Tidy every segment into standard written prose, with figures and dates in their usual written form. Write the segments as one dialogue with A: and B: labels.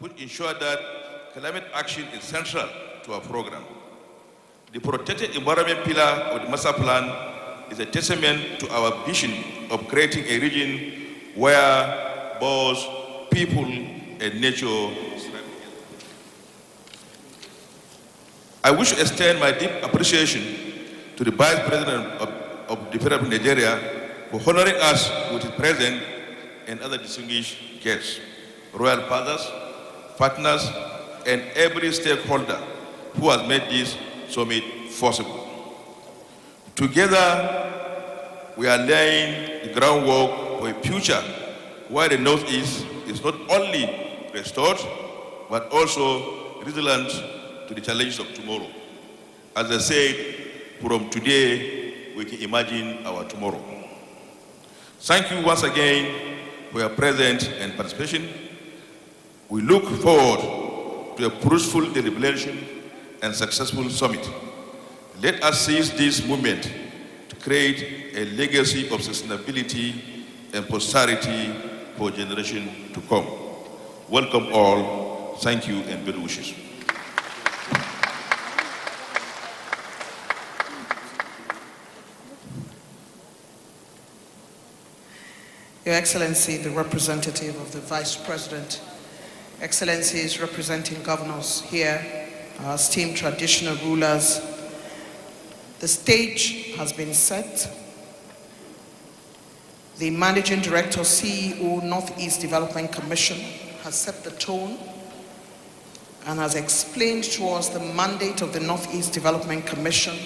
A: which ensure that climate action is central to our program. The protected environment pillar of the master plan is a testament to our vision of creating a region where both people and nature thrive. I wish to extend my deep appreciation to the Vice President of the Federal of Nigeria for honoring us with his presence and other distinguished guests, royal fathers, partners, and every stakeholder who has made this summit possible. Together, we are laying the groundwork for a future where the Northeast is not only restored, but also resilient to the challenges of tomorrow. As I said, from today, we can imagine our tomorrow. Thank you once again for your presence and participation. We look forward to a fruitful deliberation and successful summit. Let us seize this moment to create a legacy of sustainability and prosperity for generations to come. Welcome all. Thank you and good wishes.
B: Your Excellency, the representative of the Vice President, Excellencies representing governors here, our esteemed traditional rulers, the stage has been set. The Managing Director, CEO, Northeast Development Commission has set the tone and has explained to us the mandate of the Northeast Development Commission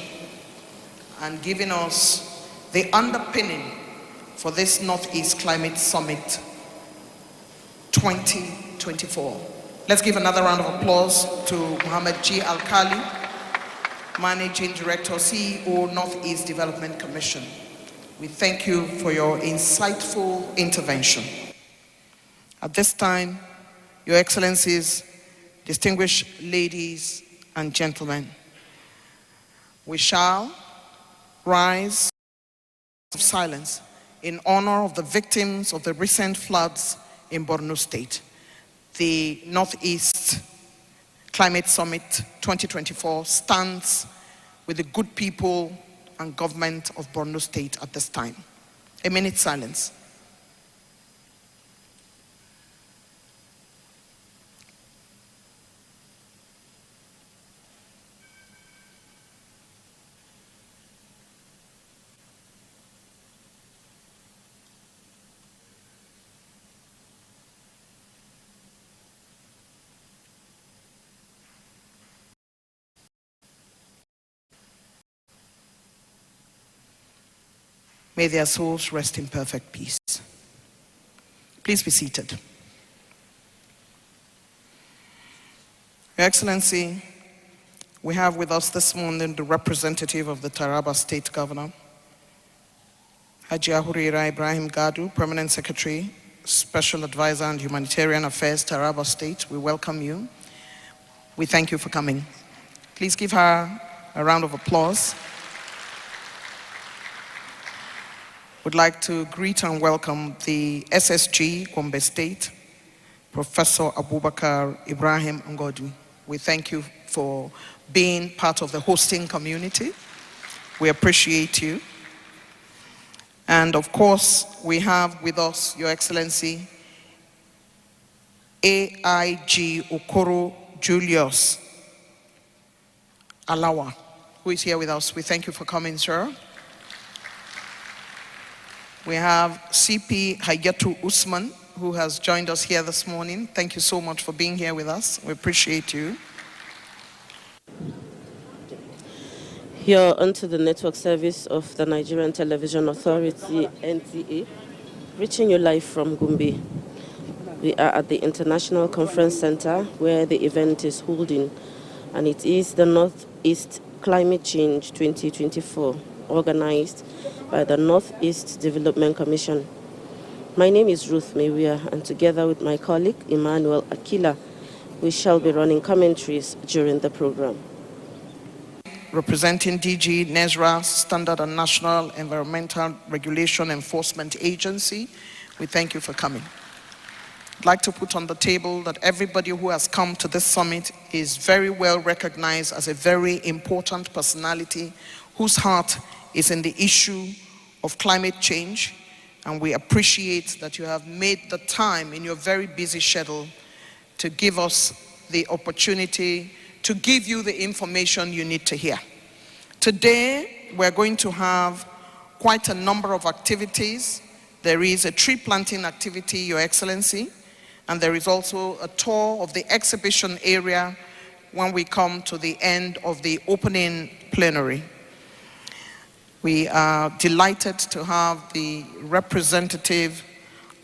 B: and given us the underpinning for this Northeast Climate Summit 2024. Let's give another round of applause to Mohammed G. Al-Khali, Managing Director, CEO, Northeast Development Commission. We thank you for your insightful intervention. At this time, Your Excellencies, distinguished ladies and gentlemen, we shall rise of silence in honor of the victims of the recent floods in Borno State. The Northeast Climate Summit 2024 stands with the good people and government of Borno State at this time. A minute's silence. May their souls rest in perfect peace. Please be seated. Your Excellency, we have with us this morning the representative of the Taraba State Governor, Haji Ahurira Ibrahim Gadu, Permanent Secretary, Special Advisor on Humanitarian Affairs, Taraba State. We welcome you. We thank you for coming. Please give her a round of applause. Would like to greet and welcome the SSG Gombe State, Professor Abubakar Ibrahim Ngodu. We thank you for being part of the hosting community. We appreciate you. And of course, we have with us, Your Excellency, AIG Okoro Julius Alawa, who is here with us. We thank you for coming, sir. We have CP Hayatu Usman, who has joined us here this morning. Thank you so much for being here with us. We appreciate you.
C: Here onto the network service of the Nigerian Television Authority, NTA, reaching you live from Gombe. We are at the International Conference Center where the event is holding, and it is the Northeast Climate Change 2024, organized by the Northeast Development Commission. My name is Ruth Mewia, and together with my colleague Emmanuel Akila, we shall be running commentaries during the program.
B: Representing DG NESRA, Standard and National Environmental Regulation Enforcement Agency, we thank you for coming. I'd like to put on the table that everybody who has come to this summit is very well recognized as a very important personality whose heart is in the issue of climate change, and we appreciate that you have made the time in your very busy schedule to give us the opportunity to give you the information you need to hear. Today, we're going to have quite a number of activities. There is a tree planting activity, Your Excellency, and there is also a tour of the exhibition area when we come to the end of the opening plenary. We are delighted to have the representative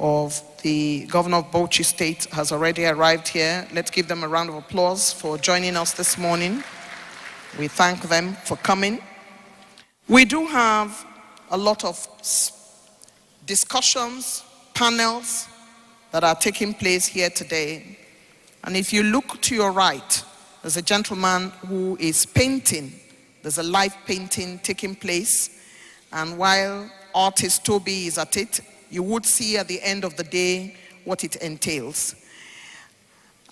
B: of the governor of Bauchi State has already arrived here. Let's give them a round of applause for joining us this morning. We thank them for coming. We do have a lot of discussions, panels that are taking place here today. And if you look to your right, there's a gentleman who is painting. There's a live painting taking place. And while artist Toby is at it, you would see at the end of the day what it entails.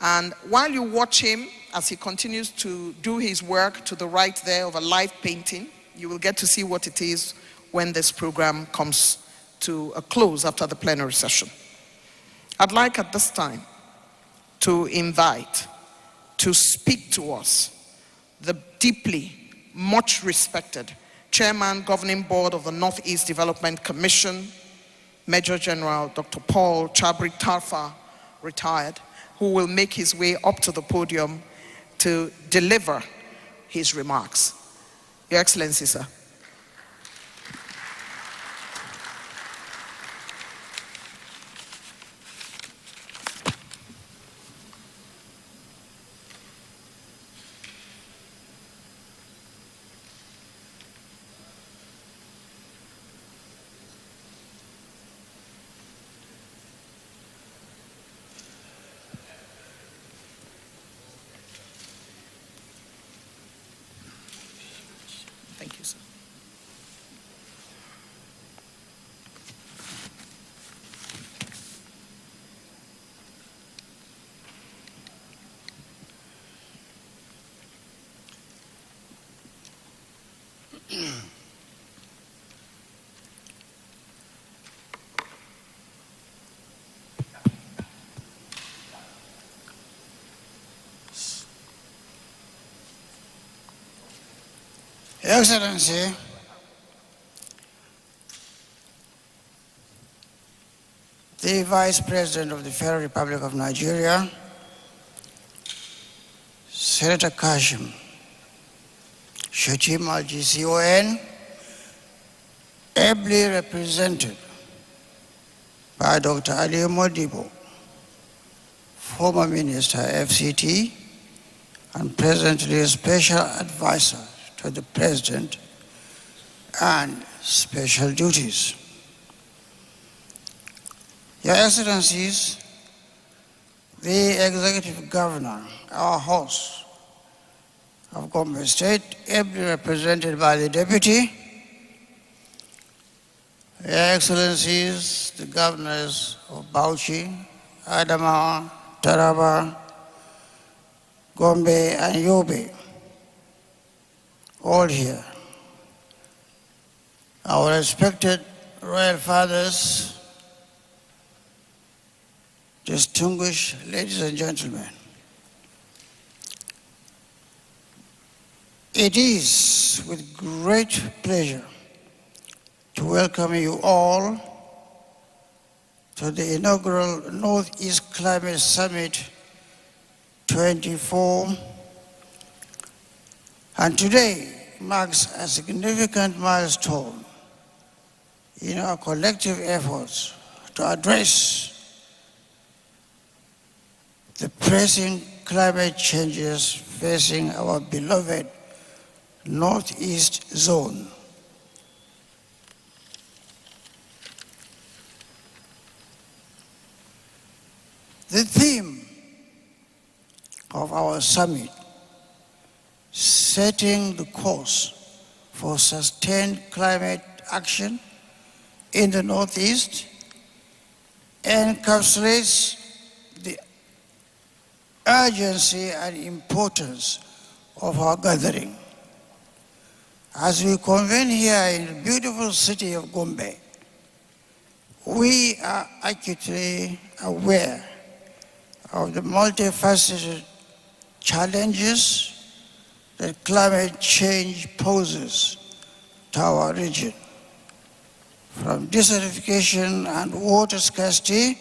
B: And while you watch him as he continues to do his work to the right there of a live painting, you will get to see what it is when this program comes to a close after the plenary session. I'd like at this time to invite to speak to us the deeply, much respected Chairman, Governing Board of the Northeast Development Commission, Major General Dr. Paul Chabri Tarfa, retired, who will make his way up to the podium to deliver his remarks. Your Excellency, sir. Thank you, sir.
D: Excellency, the Vice President of the Federal Republic of Nigeria, Senator Kashim Shettima GCON, ably represented by Dr. Ali Modibo, former Minister FCT and presently Special Advisor to the President and Special Duties. Your Excellencies, the Executive Governor, our host of Gombe State, ably represented by the Deputy, Your Excellencies, the Governors of Bauchi, Adamawa, Taraba, Gombe, and Yobe, all here. Our respected royal fathers, distinguished ladies and gentlemen, it is with great pleasure to welcome you all to the inaugural Northeast Climate Summit 24, and today marks a significant milestone in our collective efforts to address the pressing climate changes facing our beloved Northeast zone. The theme of our summit, setting the course for sustained climate action in the Northeast, encapsulates urgency and importance of our gathering. As we convene here in the beautiful city of Gombe, we are acutely aware of the multifaceted challenges that climate change poses to our region, from desertification and water scarcity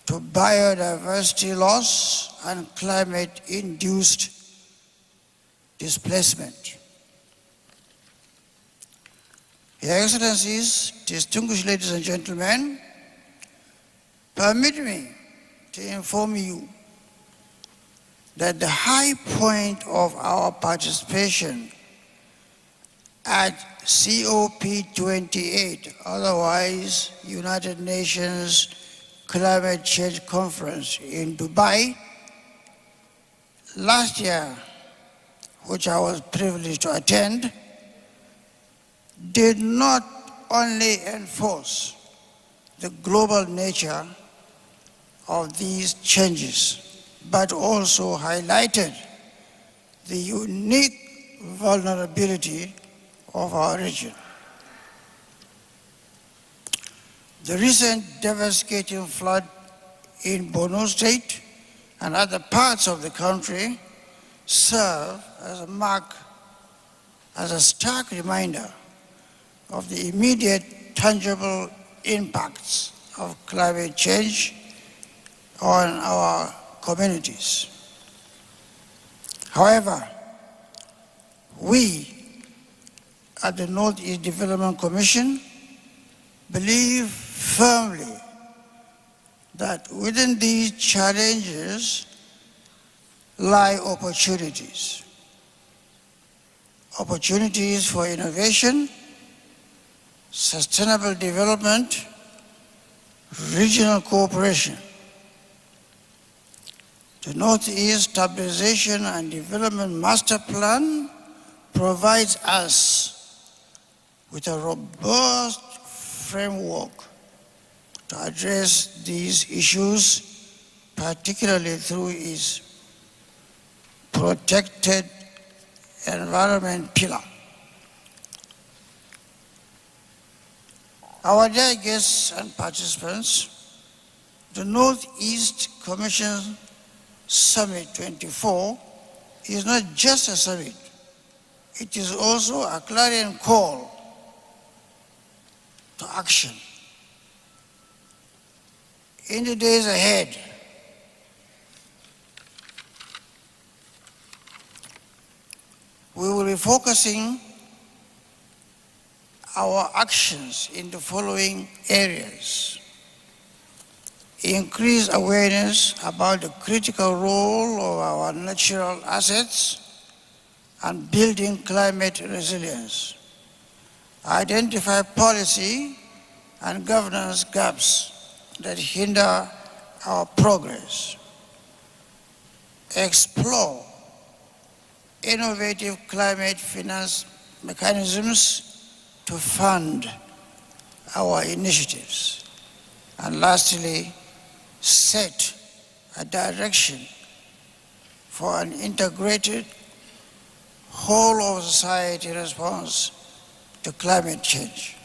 D: to biodiversity loss and climate-induced displacement. Your Excellencies, distinguished ladies and gentlemen, permit me to inform you that the high point of our participation at COP28, otherwise United Nations Climate Change Conference in Dubai last year, which I was privileged to attend, did not only enforce the global nature of these changes, but also highlighted the unique vulnerability of our region. The recent devastating flood in Borno State and other parts of the country serve as a stark reminder of the immediate tangible impacts of climate change on our communities. However, we at the Northeast Development Commission believe firmly that within these challenges lie opportunities. Opportunities for innovation, sustainable development, regional cooperation. The Northeast Stabilization and Development Master Plan provides us with a robust framework to address these issues, particularly through its protected environment pillar. Our dear guests and participants, the Northeast Commission Summit 24 is not just a summit, it is also a clarion call to action. In the days ahead, we will be focusing our actions in the following areas: increase awareness about the critical role of our natural assets and building climate resilience, identify policy and governance gaps that hinder our progress, explore innovative climate finance mechanisms to fund our initiatives, and lastly, set a direction for an integrated whole of society response to climate change.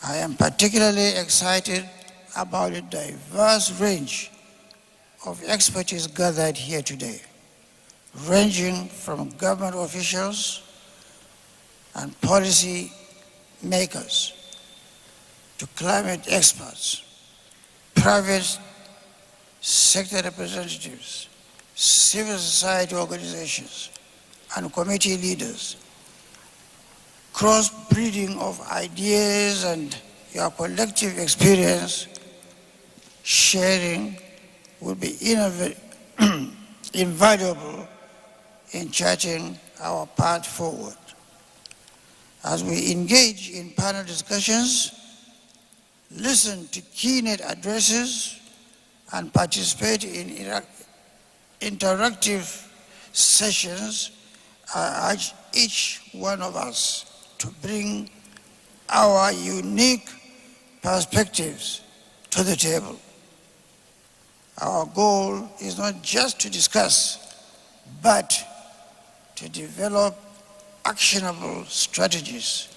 D: I am particularly excited about the diverse range of expertise gathered here today, ranging from government officials and policy makers to climate experts, private sector representatives, civil society organizations, and committee leaders. Cross-breeding of ideas and your collective experience sharing will be invaluable in charting our path forward. As we engage in panel discussions, listen to keynote addresses, and participate in interactive sessions, I urge each one of us to bring our unique perspectives to the table. Our goal is not just to discuss, but to develop actionable strategies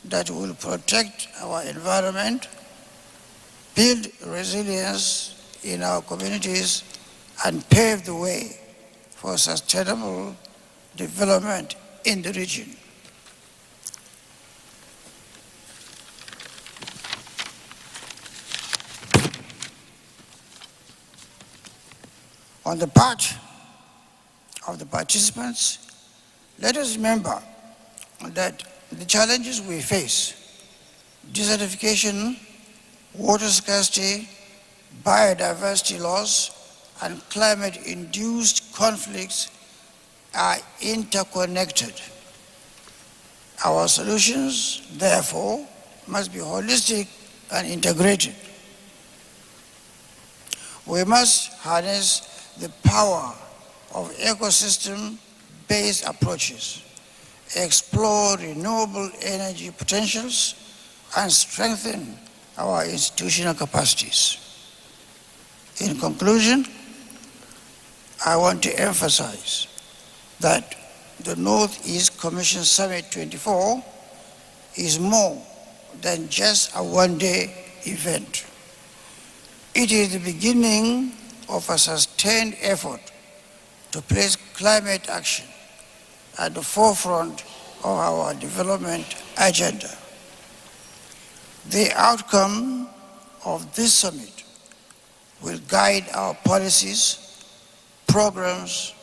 D: that will protect our environment, build resilience in our communities, and pave the way for sustainable development in the region. On the part of the participants, let us remember that the challenges we face, desertification, water scarcity, biodiversity loss, and climate-induced conflicts are interconnected. Our solutions, therefore, must be holistic and integrated. We must harness the power of ecosystem-based approaches, explore renewable energy potentials, and strengthen our institutional capacities. In conclusion, I want to emphasize that the Northeast Commission Summit 24 is more than just a one-day event. It is the beginning of a sustained effort to place climate action at the forefront of our development agenda. The outcome of this summit will guide our policies, programs,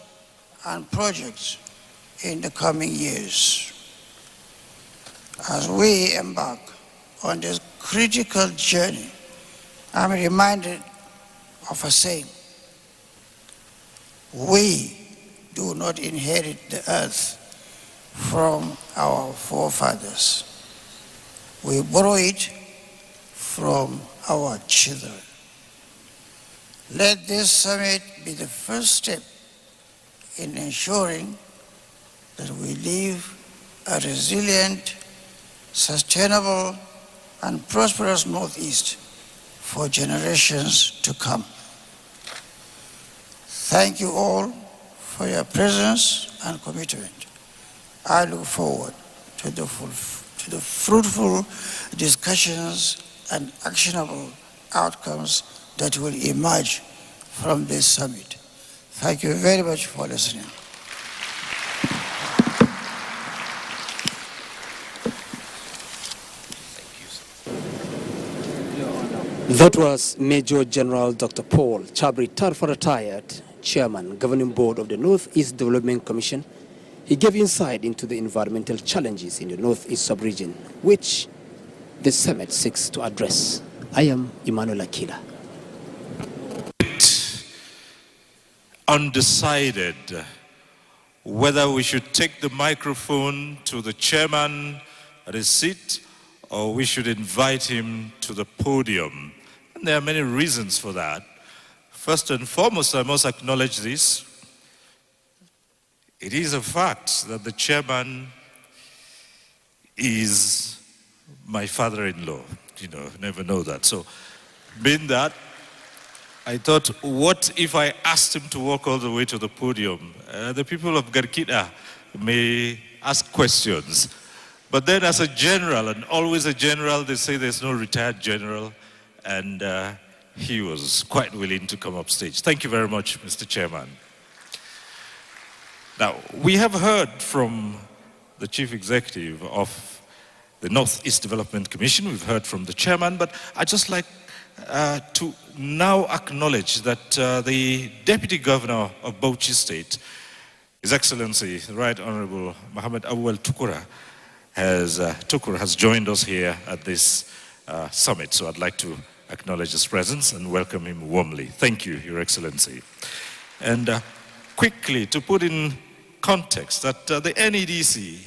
D: and projects in the coming years. As we embark on this critical journey, I'm reminded of a saying: we do not inherit the earth from our forefathers. We borrow it from our children. Let this summit be the first step in ensuring that we leave a resilient, sustainable, and prosperous Northeast for generations to come. Thank you all for your presence and commitment. I look forward to the fruitful discussions and actionable outcomes that will emerge from this summit. Thank you very much for listening.
E: That was Major General Dr. Paul Chabri Tarfa, retired Chairman, Governing Board of the Northeast Development Commission. He gave insight into the environmental challenges in the Northeast sub-region, which the summit seeks to address. I am Emmanuel Akila.
F: Undecided whether we should take the microphone to the chairman at his seat or we should invite him to the podium. And there are many reasons for that. First and foremost, I must acknowledge this. It is a fact that the chairman is my father-in-law. You know, never know that. So, being that, I thought, what if I asked him to walk all the way to the podium? The people of Garkida may ask questions. But then as a general, and always a general, they say there's no retired general, and he was quite willing to come up stage. Thank you very much, Mr. Chairman. Now, we have heard from the Chief Executive of the Northeast Development Commission. We've heard from the Chairman, but I'd just like to now acknowledge that the Deputy Governor of Bauchi State, His Excellency, the Right Honorable Mohammed Awal Tukur has joined us here at this summit. So I'd like to acknowledge his presence and welcome him warmly. Thank you, Your Excellency. And quickly, to put in context, that the NEDC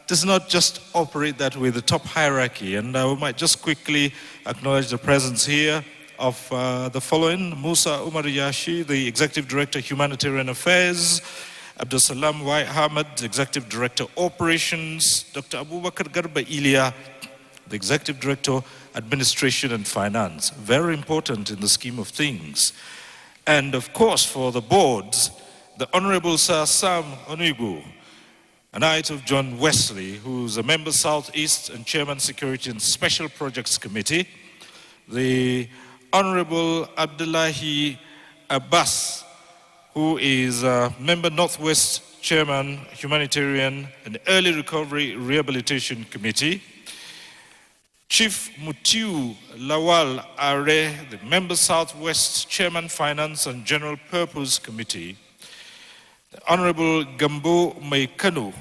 F: does not just operate that with the top hierarchy, and we might just quickly acknowledge the presence here of the following: Musa Umar Yashi, the Executive Director, Humanitarian Affairs; Abdul Salam Y. Ahmed, Executive Director, Operations; Dr. Abubakar Garba Ilia, the Executive Director, administration and finance. Very important in the scheme of things. And of course, for the boards, the Honorable Sir Sam Onuigu, a knight of John Wesley, who's a member Southeast and Chairman Security and Special Projects Committee, the Honorable Abdullahi Abbas, who is a member Northwest Chairman, Humanitarian and Early Recovery Rehabilitation Committee, Chief Mutiu Lawal Are, the member Southwest Chairman Finance and General Purpose Committee, the Honorable Gambo Maikanu,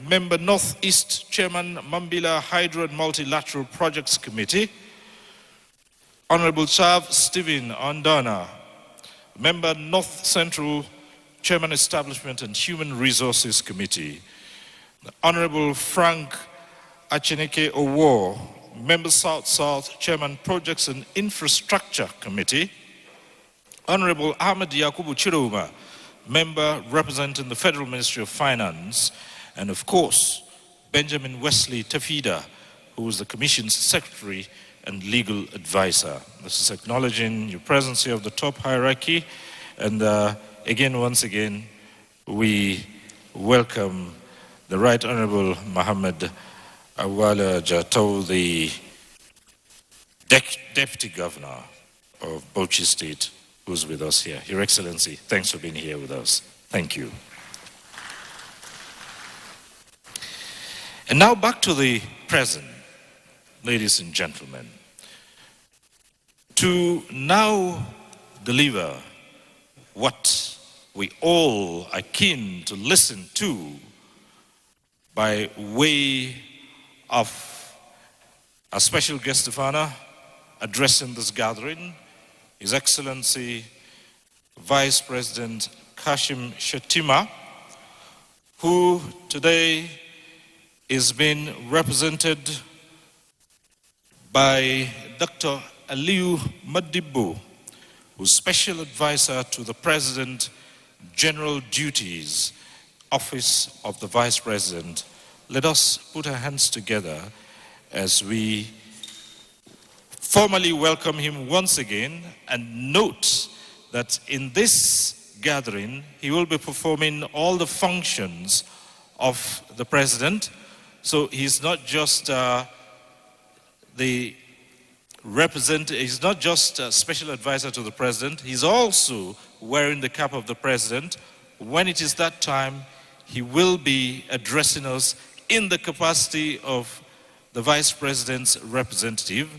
F: member Northeast Chairman Mambila Hydro and Multilateral Projects Committee, Honorable Chav Stephen Ondana, member North Central Chairman Establishment and Human Resources Committee, the Honorable Frank Achineke Owo, member South-South Chairman Projects and Infrastructure Committee, Honorable Ahmed Yakubu Chiruma, member representing the Federal Ministry of Finance, and of course, Benjamin Wesley Tafida, who is the Commission's Secretary and Legal Advisor. This is acknowledging your presence here of the top hierarchy, and once again, we welcome the Right Honorable Mohammed Awala Jatou, the Deputy Governor of Bauchi State, who's with us here. Your Excellency, thanks for being here with us. Thank you. And now back to the present, ladies and gentlemen. To now deliver what we all are keen to listen to by way of a special guest of honor addressing this gathering, His Excellency Vice President Kashim Shettima, who today is being represented by Dr. Aliu Madibu, who's Special Advisor to the President, General Duties, Office of the Vice President. Let us put our hands together as we formally welcome him once again, and note that in this gathering, he will be performing all the functions of the President. So he's not just he's not just a special advisor to the President, he's also wearing the cap of the President. When it is that time, he will be addressing us in the capacity of the Vice President's representative.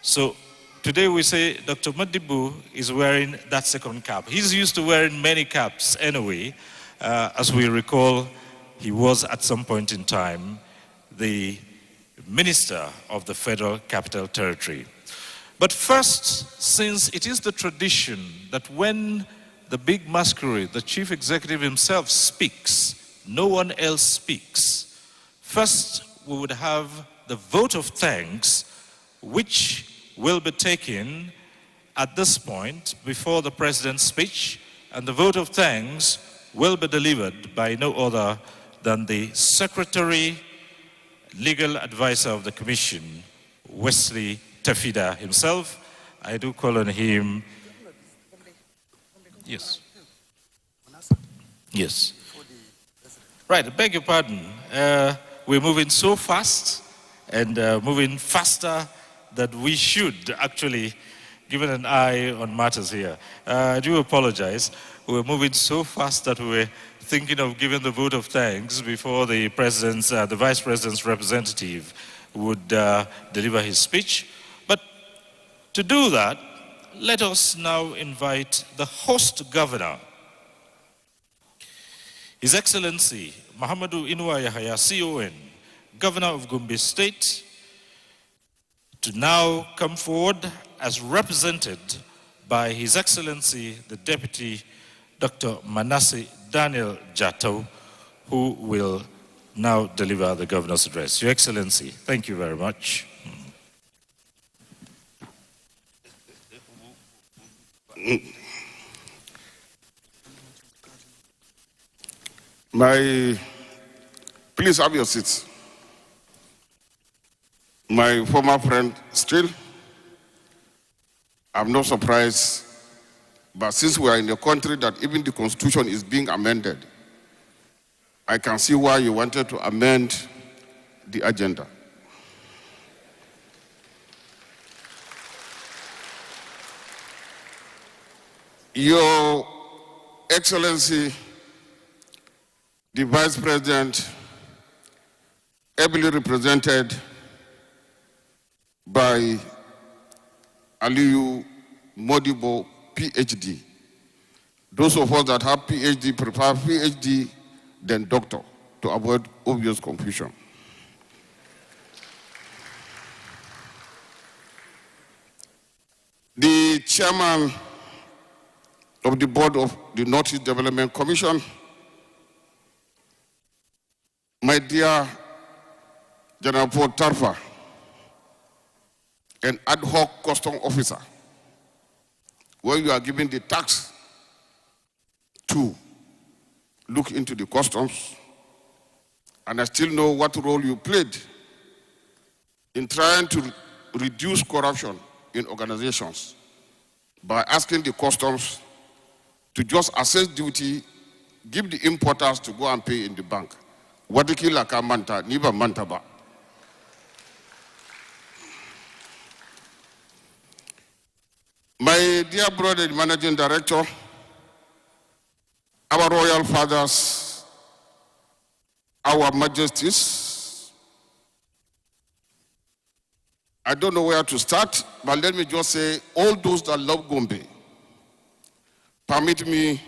F: So today we say Dr. Madibu is wearing that second cap. He's used to wearing many caps anyway. As we recall, he was at some point in time the Minister of the Federal Capital Territory. But first, since it is the tradition that when the big masquerade, the Chief Executive himself speaks, no one else speaks, first we would have the vote of thanks, which will be taken at this point before the President's speech, and the vote of thanks will be delivered by no other than the Secretary, Legal Advisor of the Commission, Wesley Tafida himself. I do call on him. Yes. Yes. Right, I beg your pardon. We're moving so fast and moving faster that we should actually give an eye on matters here. I do apologize. We're moving so fast that we're thinking of giving the vote of thanks before the President's, the Vice President's representative would deliver his speech. But to do that, let us now invite the host governor, His Excellency Muhammadu Inuwa Yahaya, CON, Governor of Gombe State, to now come forward as represented by His Excellency the Deputy Dr. Manasseh Daniel Jatou, who will now deliver the Governor's address. Your Excellency, thank you very much.
G: Please have your seats. My former friend, still, I'm not surprised, but since we are in a country that even the constitution is being amended, I can see why you wanted to amend the agenda. Your Excellency, the Vice President, ably represented by Aliyu Modibo, PhD. Those of us that have PhD prefer PhD than doctor to avoid obvious confusion. The chairman of the board of the Northeast Development Commission, my dear General Paul Tarfa, an ad hoc custom officer, when you are given the task to look into the customs, and I still know what role you played in trying to reduce corruption in organizations by asking the customs to just assess duty, give the importers to go and pay in the bank. Wadikila ka manta, niba manta ba. My dear brother, the managing director, our royal fathers, our majesties, I don't know where to start, but let me just say, all those that love Gombe, permit me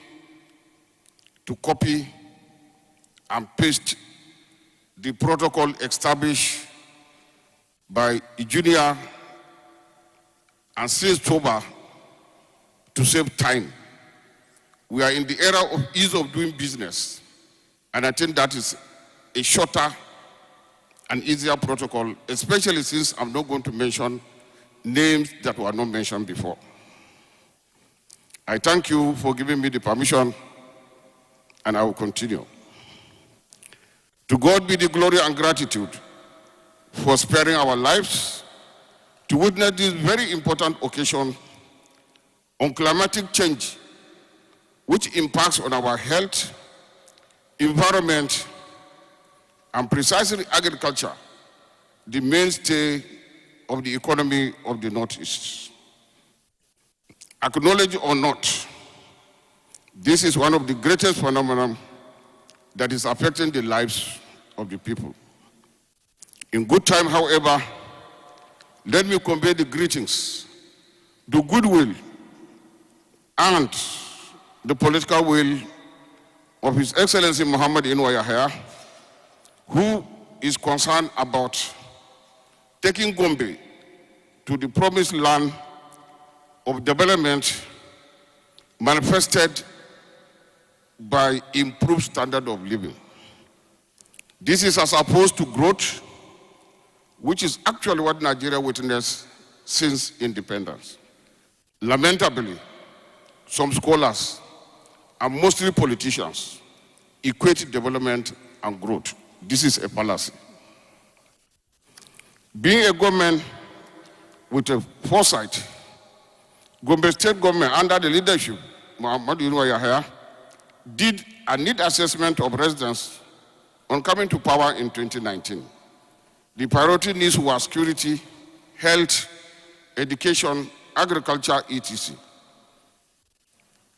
G: to copy and paste the protocol established by Junior and since Toba to save time. We are in the era of ease of doing business, and I think that is a shorter and easier protocol, especially since I'm not going to mention names that were not mentioned before. I thank you for giving me the permission, and I will continue. To God be the glory and gratitude for sparing our lives to witness this very important occasion on climatic change, which impacts on our health, environment, and precisely agriculture, the mainstay of the economy of the Northeast. Acknowledge or not, this is one of the greatest phenomena that is affecting the lives of the people. In good time, however, let me convey the greetings, the goodwill, and the political will of His Excellency Muhammad Inouye Yahya, who is concerned about taking Gombe to the promised land of development manifested by improved standard of living. This is as opposed to growth, which is actually what Nigeria witnessed since independence. Lamentably, some scholars, and mostly politicians, equate development and growth. This is a fallacy. Being a government with a foresight, Gombe State government under the leadership of Muhammad Inouye Yahya did a need assessment of residents on coming to power in 2019. The priority needs were security, health, education, agriculture, etc.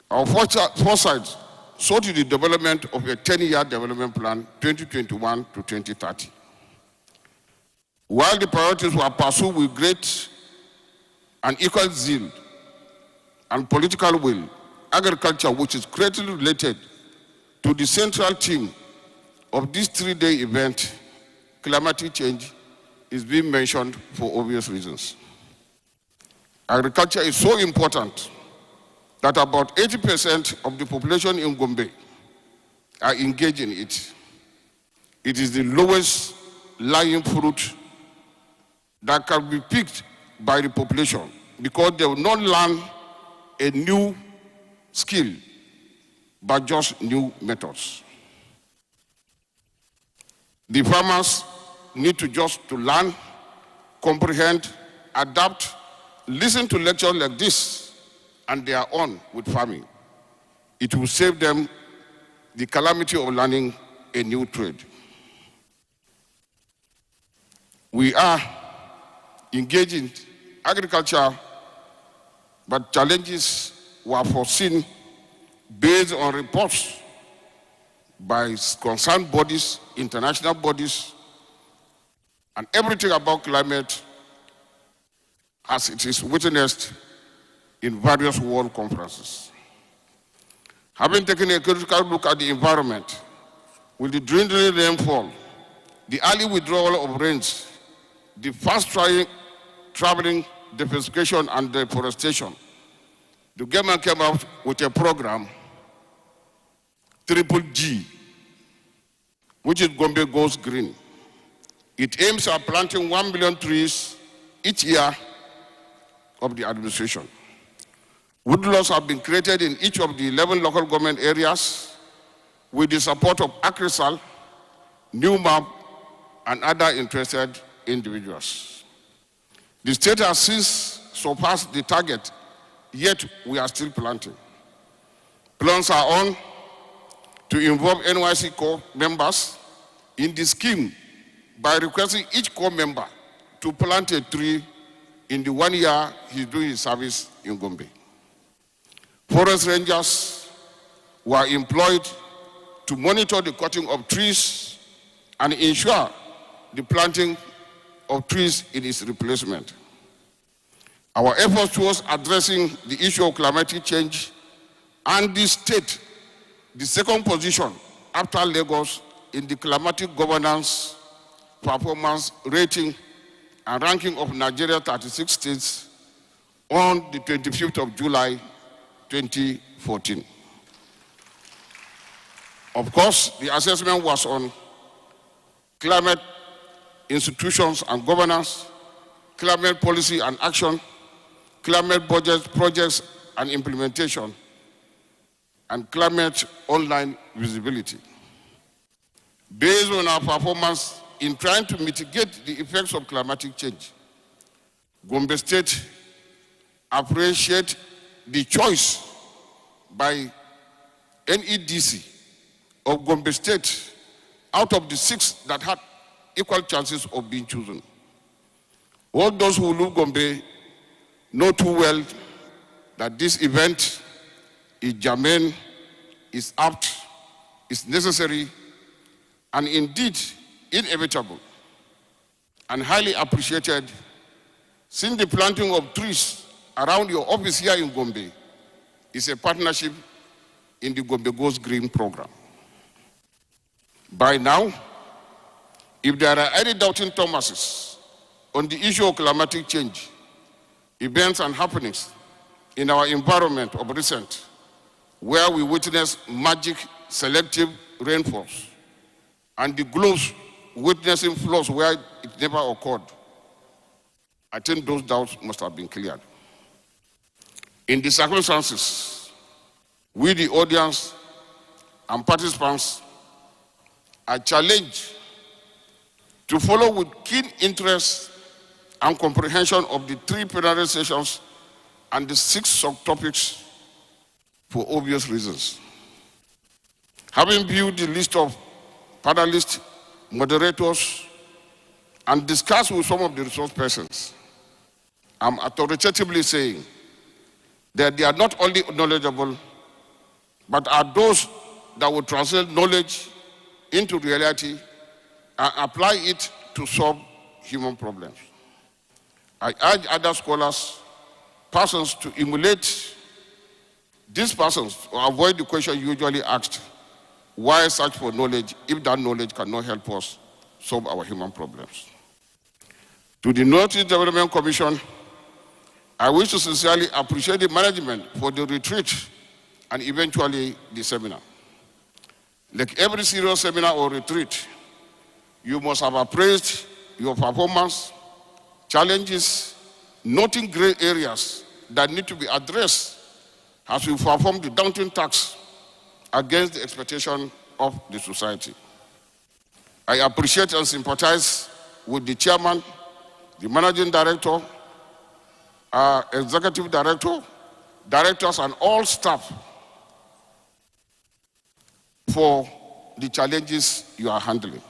G: Our foresight saw to the development of a 10-year development plan, 2021 to 2030. While the priorities were pursued with great and equal zeal and political will, agriculture, which is greatly related to the central theme of this three-day event, climatic change, is being mentioned for obvious reasons. Agriculture is so important that about 80% of the population in Gombe are engaged in it. It is the lowest lying fruit that can be picked by the population because they will not learn a new skill, but just new methods. The farmers need to just to learn, comprehend, adapt, listen to lectures like this and they are on with farming, it will save them the calamity of learning a new trade. We are engaged in agriculture, but challenges were foreseen based on reports by concerned bodies, international bodies, and everything about climate as it is witnessed in various world conferences. Having taken a critical look at the environment, with the dwindling rainfall, the early withdrawal of rains, the fast-traveling deforestation and deforestation, the government came out with a program, Triple G, which is Gombe Goes Green. It aims at planting 1 million trees each year of the administration. Woodlots have been created in each of the 11 local government areas with the support of ACRISAL, NewMap, and other interested individuals. The state has since surpassed the target, yet we are still planting. Plans are on to involve NYC Corps members in the scheme by requesting each Corps member to plant a tree in the 1 year he's doing his service in Gombe. Forest rangers were employed to monitor the cutting of trees and ensure the planting of trees in its replacement. Our efforts towards addressing the issue of climatic change and the state, the second position after Lagos in the climatic governance performance rating and ranking of Nigeria 36 states on the 25th of July 2014. Of course, the assessment was on climate institutions and governance, climate policy and action, climate budget projects and implementation, and climate online visibility. Based on our performance in trying to mitigate the effects of climatic change, Gombe State appreciates the choice by NEDC of Gombe State out of the 6 that had equal chances of being chosen. All those who live Gombe know too well that this event is germane, is apt, is necessary, and indeed inevitable, and highly appreciated, since the planting of trees around your office here in Gombe is a partnership in the Gombe Goes Green program. By now, if there are any doubting Thomases on the issue of climatic change, events and happenings in our environment of recent, where we witness magic selective rainfalls and the globes witnessing floods where it never occurred, I think those doubts must have been cleared. In the circumstances, we, the audience and participants, are challenged to follow with keen interest and comprehension of the 3 plenary sessions and the 6 subtopics for obvious reasons. Having viewed the list of panelists, moderators, and discussed with some of the resource persons, I'm authoritatively saying that they are not only knowledgeable, but are those that will translate knowledge into reality and apply it to solve human problems. I urge other scholars, persons to emulate these persons to avoid the question usually asked, why search for knowledge if that knowledge cannot help us solve our human problems? To the Northeast Development Commission, I wish to sincerely appreciate the management for the retreat and eventually the seminar. Like every serious seminar or retreat, you must have appraised your performance, challenges, noting gray areas that need to be addressed as we perform the daunting task against the expectation of the society. I appreciate and sympathize with the chairman, the managing director, executive director, directors, and all staff for the challenges you are handling,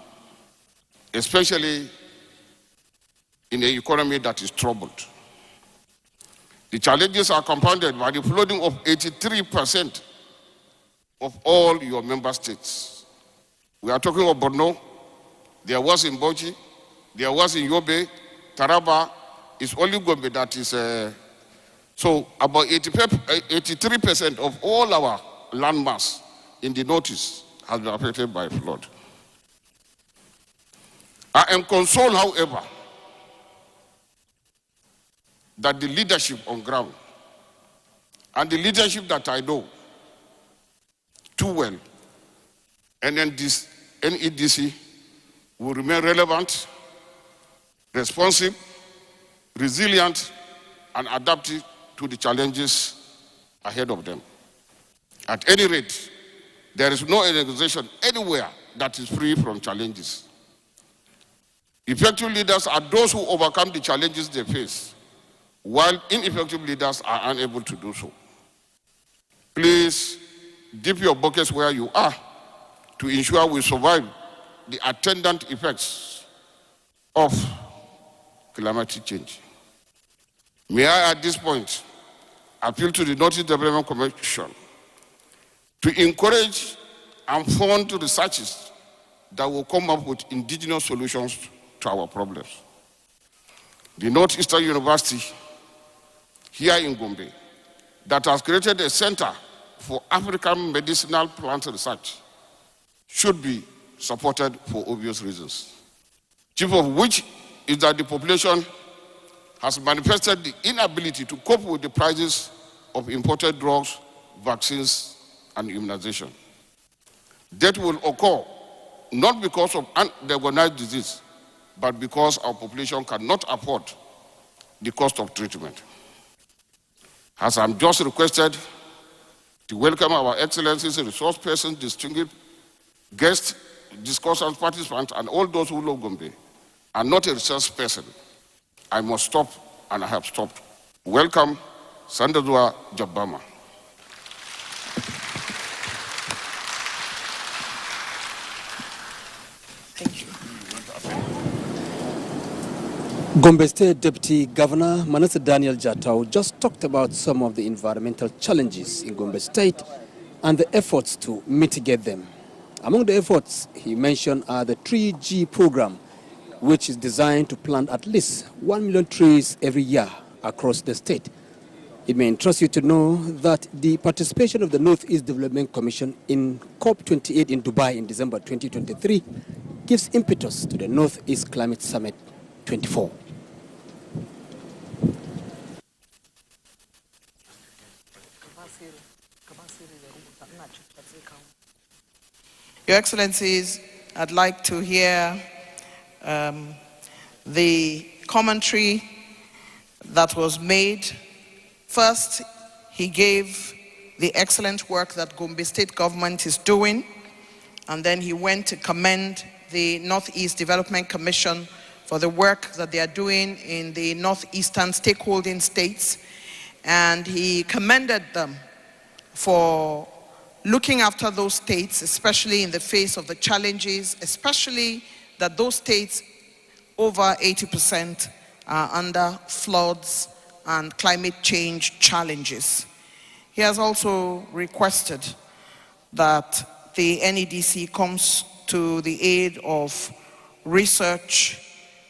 G: especially in an economy that is troubled. The challenges are compounded by the flooding of 83% of all your member states. We are talking of Borno, there was in Bauchi, there was in Yobe, Taraba, it's only Gombe that is, so about 83% of all our landmass in the Northeast has been affected by flood. I am consoled, however, that the leadership on ground and the leadership that I know too well, NEDC will remain relevant, responsive, resilient, and adaptive to the challenges ahead of them. At any rate, there is no organization anywhere that is free from challenges. Effective leaders are those who overcome the challenges they face, while ineffective leaders are unable to do so. Please dip your buckets where you are to ensure we survive the attendant effects of climate change. May I, at this point, appeal to the Northeast Development Commission to encourage and fund researches that will come up with indigenous solutions to our problems. The Northeastern University here in Gombe that has created a center for African medicinal plant research should be supported for obvious reasons, chief of which is that the population has manifested the inability to cope with the prices of imported drugs, vaccines, and immunization. Death will occur not because of undiagnosed disease, but because our population cannot afford the cost of treatment. As I'm just requested to welcome our excellencies, resource persons, distinguished guests, discussants, participants, and all those who love Gombe, and not a research person, I must stop, and I have stopped. Welcome, Sandazwa Jabama.
B: Thank you.
E: Gombe State Deputy Governor Manasseh Daniel Jatau just talked about some of the environmental challenges in Gombe State and the efforts to mitigate them. Among the efforts he mentioned are the 3G program, which is designed to plant at least 1 million trees every year across the state. It may interest you to know that the participation of the Northeast Development Commission in COP28 in Dubai in December 2023 gives impetus to the Northeast Climate Summit 24.
B: Your Excellencies, I'd like to hear the commentary that was made. First, he gave the excellent work that Gombe State government is doing, and then he went to commend the Northeast Development Commission for the work that they are doing in the northeastern stakeholding states, and he commended them for looking after those states, especially in the face of the challenges, especially that those states, over 80%, are under floods and climate change challenges. He has also requested that the NEDC comes to the aid of research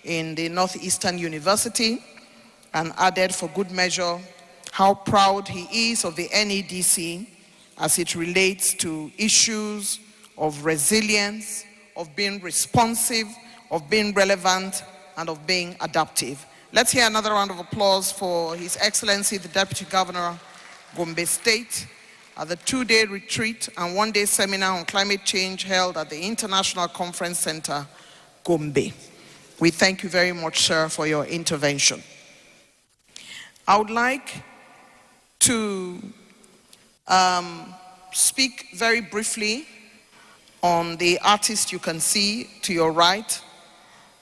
B: in the Northeastern University, and added for good measure how proud he is of the NEDC as it relates to issues of resilience, of being responsive, of being relevant, and of being adaptive. Let's hear another round of applause for His Excellency, the Deputy Governor, Gombe State, at the 2-day retreat and 1-day seminar on climate change held at the International Conference Center, Gombe. We thank you very much, sir, for your intervention. I would like to speak very briefly on the artist you can see to your right.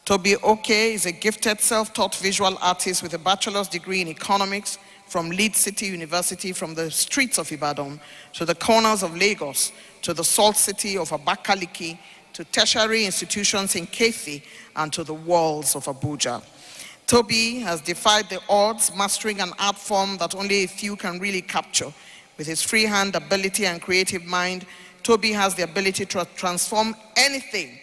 B: Toby Oke is a gifted self-taught visual artist with a bachelor's degree in economics from Leeds City University, from the streets of Ibadan to the corners of Lagos, to the salt city of Abakaliki, to tertiary institutions in Kefi, and to the walls of Abuja. Toby has defied the odds, mastering an art form that only a few can really capture. With his freehand ability and creative mind, Toby has the ability to transform anything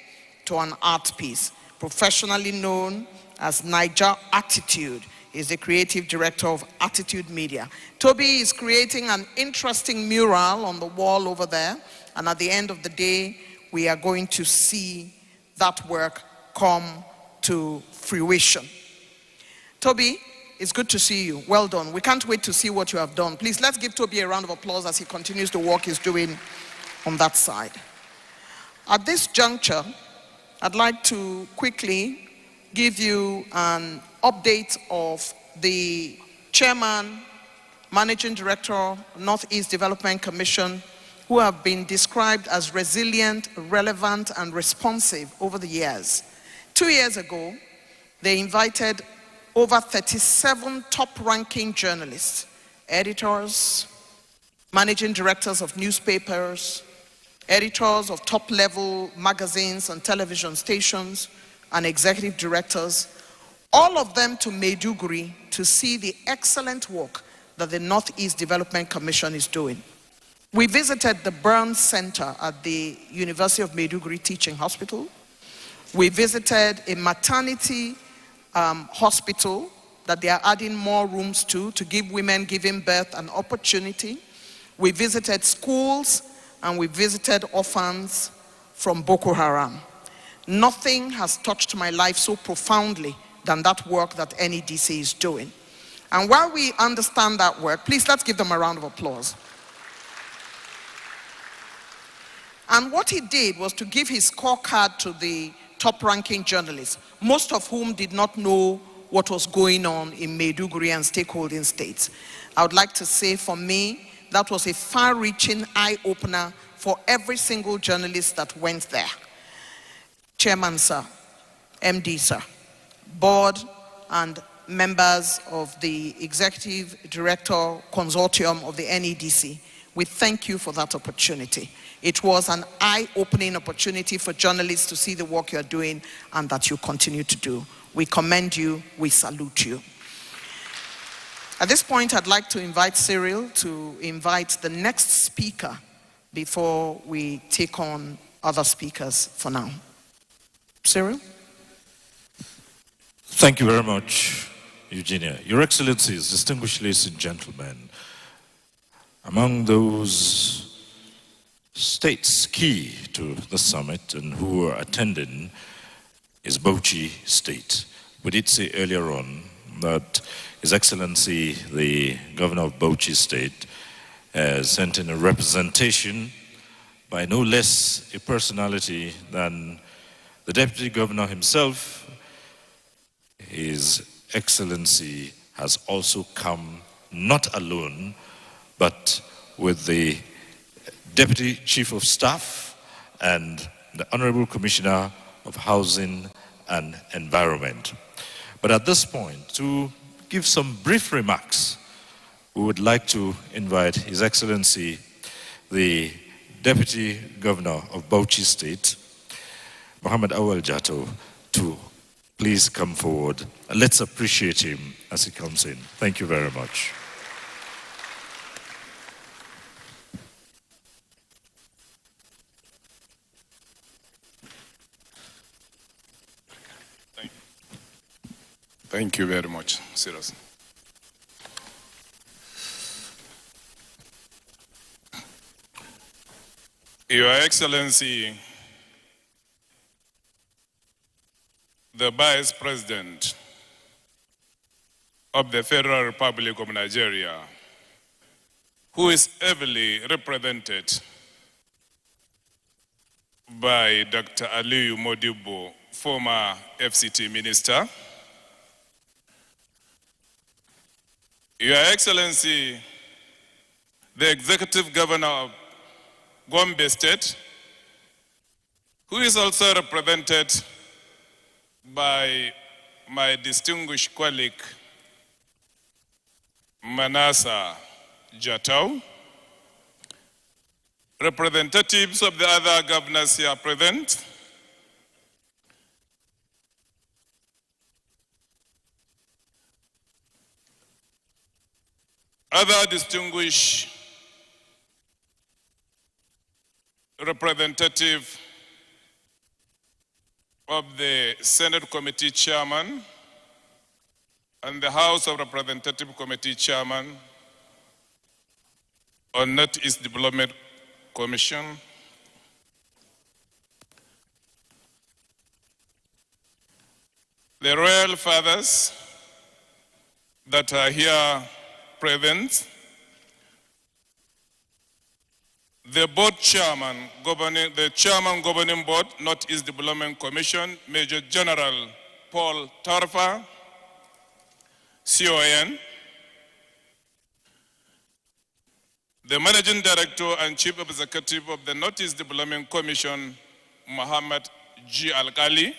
B: to an art piece. Professionally known as Niger Attitude, is the creative director of Attitude Media. Toby is creating an interesting mural on the wall over there, and at the end of the day, we are going to see that work come to fruition. Toby, it's good to see you. Well done. We can't wait to see what you have done. Please, let's give Toby a round of applause as he continues the work he's doing on that side. At this juncture, I'd like to quickly give you an update of the chairman, managing director, Northeast Development Commission, who have been described as resilient, relevant, and responsive over the years. 2 years ago, they invited over 37 top-ranking journalists, editors, managing directors of newspapers, editors of top-level magazines and television stations, and executive directors, all of them to Maiduguri to see the excellent work that the Northeast Development Commission is doing. We visited the Burn Center at the University of Maiduguri Teaching Hospital. We visited a maternity hospital that they are adding more rooms to give women giving birth an opportunity. We visited schools and we visited orphans from Boko Haram. Nothing has touched my life so profoundly than that work that NEDC is doing. And while we understand that work, please let's give them a round of applause. And what he did was to give his scorecard to the top-ranking journalists, most of whom did not know what was going on in Maiduguri and stakeholding states. I would like to say, for me, that was a far-reaching eye-opener for every single journalist that went there. Chairman, sir, MD, sir, board and members of the Executive Director Consortium of the NEDC, we thank you for that opportunity. It was an eye-opening opportunity for journalists to see the work you're doing and that you continue to do. We commend you, we salute you. At this point, I'd like to invite Cyril to invite the next speaker before we take on other speakers for now. Cyril?
F: Thank you very much, Eugenia. Your Excellencies, distinguished ladies and gentlemen, among those states key to the summit and who are attending is Bauchi State. We did say earlier on that His Excellency, the Governor of Bauchi State, has sent in a representation by no less a personality than the Deputy Governor himself. His Excellency has also come not alone, but with the Deputy Chief of Staff and the Honorable Commissioner of Housing and Environment. But at this point, to give some brief remarks, we would like to invite His Excellency, the Deputy Governor of Bauchi State, Muhammad Awal Jato, to please come forward. Let's appreciate him as he comes in. Thank you very much.
H: Thank you very much, seriously. Your Excellency, the Vice President of the Federal Republic of Nigeria, who is heavily represented by Dr. Aliyu Modibo, former FCT Minister, Your Excellency, the Executive Governor of Gombe State, who is also represented by my distinguished colleague, Manasa Jatau. Representatives of the other governors here present. Other distinguished representative of the Senate Committee Chairman and the House of Representative Committee Chairman on Northeast Development Commission, the royal fathers that are here present, the board chairman governing, the chairman governing board, Northeast Development Commission, Major General Paul Tarfa, CON, the managing director and chief executive of the Northeast Development Commission, Muhammad G. Alkali,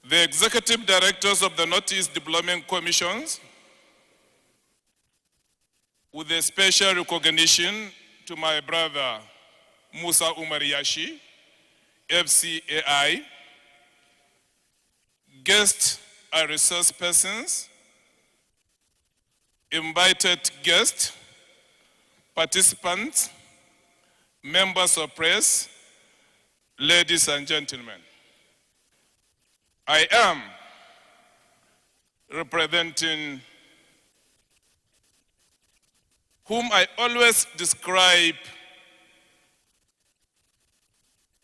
H: the executive directors of the Northeast Development Commissions, with a special recognition to my brother Musa Umar Yashi, FCAI, guests and resource persons, invited guests, participants, members of press, ladies and gentlemen. I am representing whom I always describe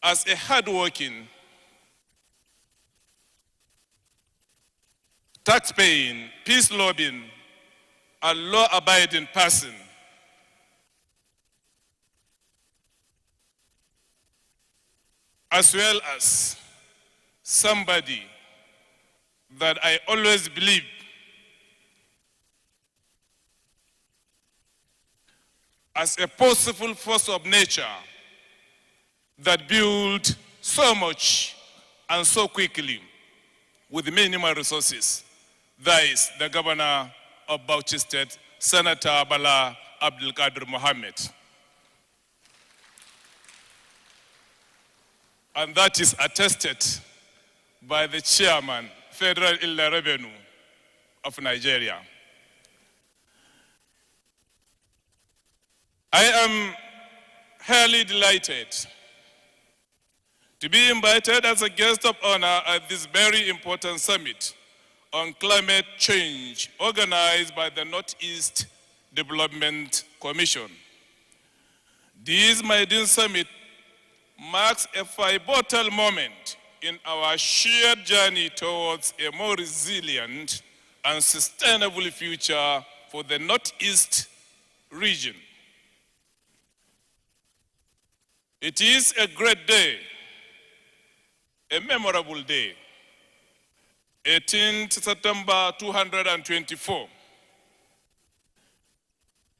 H: as a hardworking, tax-paying, peace-loving, and law-abiding person. As well as somebody that I always believe as a possible force of nature that built so much and so quickly with minimal resources. That is the governor of Bauchi State, Senator Bala Abdul Qadir Mohammed. And that is attested by the chairman, Federal Inland Revenue of Nigeria. I am highly delighted to be invited as a guest of honor at this very important summit on climate change organized by the Northeast Development Commission. This maiden summit marks a pivotal moment in our shared journey towards a more resilient and sustainable future for the Northeast region. It is a great day, a memorable day, 18th September 2024.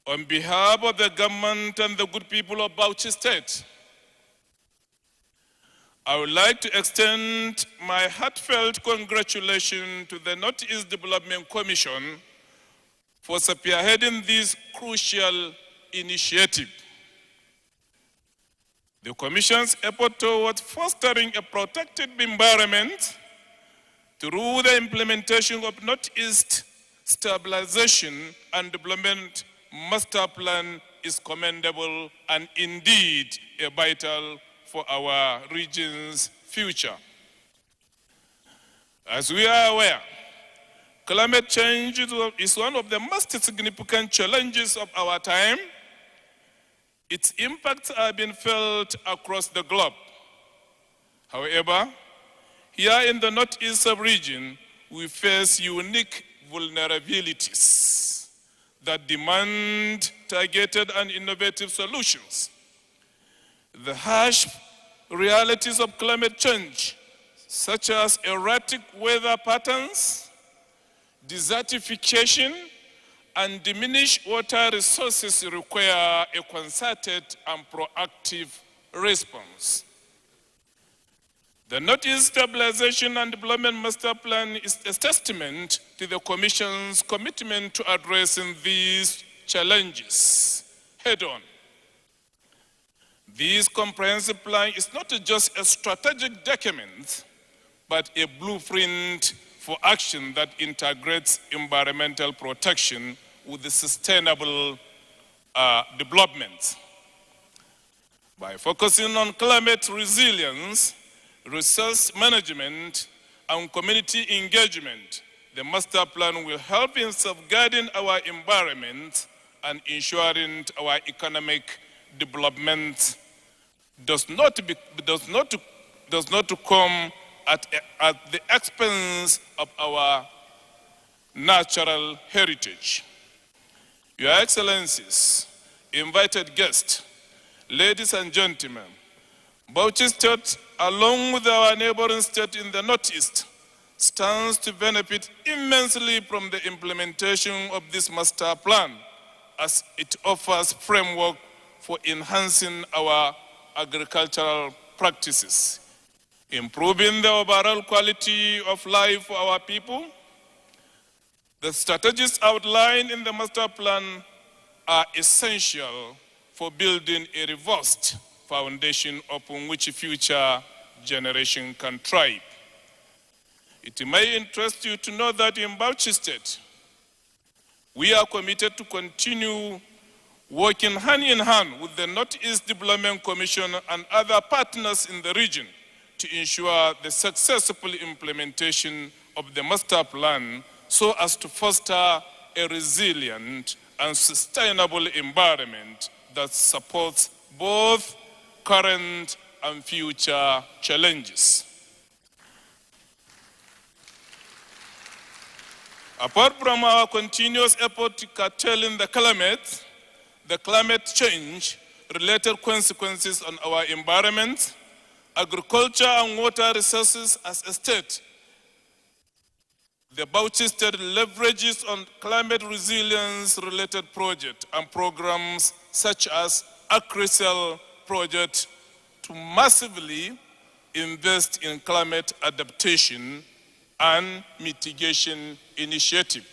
H: On behalf of the government and the good people of Bauchi State, I would like to extend my heartfelt congratulations to the Northeast Development Commission for spearheading this crucial initiative. The Commission's effort towards fostering a protected environment through the implementation of Northeast Stabilization and Development Master Plan is commendable and indeed a vital for our region's future. As we are aware, climate change is one of the most significant challenges of our time. Its impacts are being felt across the globe. However, here in the Northeast region, we face unique vulnerabilities that demand targeted and innovative solutions. The harsh realities of climate change, such as erratic weather patterns, desertification, and diminished water resources require a concerted and proactive response. The Northeast Stabilization and Development Master Plan is a testament to the Commission's commitment to addressing these challenges head-on. This comprehensive plan is not just a strategic document, but a blueprint for action that integrates environmental protection with the sustainable development. By focusing on climate resilience, resource management, and community engagement, the master plan will help in safeguarding our environment and ensuring our economic development does not come at the expense of our natural heritage. Your Excellencies, invited guests, ladies and gentlemen, Bauchi State, along with our neighboring state in the Northeast, stands to benefit immensely from the implementation of this master plan, as it offers framework for enhancing our agricultural practices, improving the overall quality of life for our people. The strategies outlined in the master plan are essential for building a robust foundation upon which future generations can thrive. It may interest you to know that in Bauchi State, we are committed to continue working hand in hand with the Northeast Development Commission and other partners in the region to ensure the successful implementation of the master plan so as to foster a resilient and sustainable environment that supports both current and future challenges. Apart from our continuous effort to curtailing the climate change-related consequences on our environment, agriculture and water resources as a state, the Bauchi State leverages on climate resilience-related projects and programs such as AgriCell project to massively invest in climate adaptation and mitigation initiative.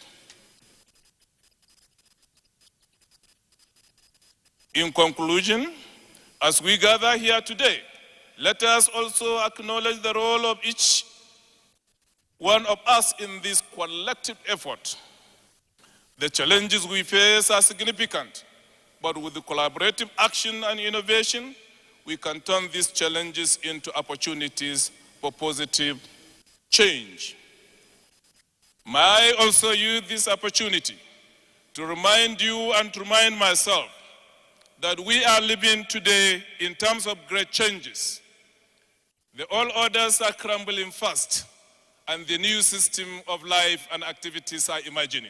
H: In conclusion, as we gather here today, let us also acknowledge the role of each one of us in this collective effort. The challenges we face are significant, but with the collaborative action and innovation, we can turn these challenges into opportunities for positive change. May I also use this opportunity to remind you and to remind myself that we are living today in terms of great changes. The old orders are crumbling fast, and the new system of life and activities are emerging.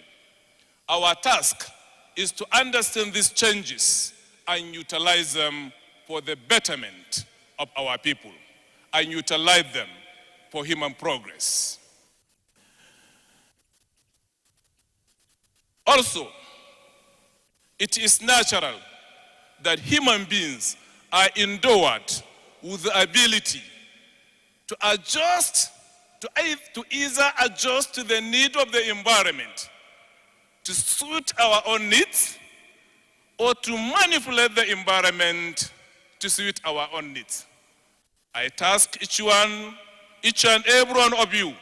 H: Our task is to understand these changes and utilize them for the betterment of our people and utilize them for human progress. Also, it is natural that human beings are endowed with the ability to adjust, to either adjust to the need of the environment, to suit our own needs, or to manipulate the environment to suit our own needs. I task each and every one of you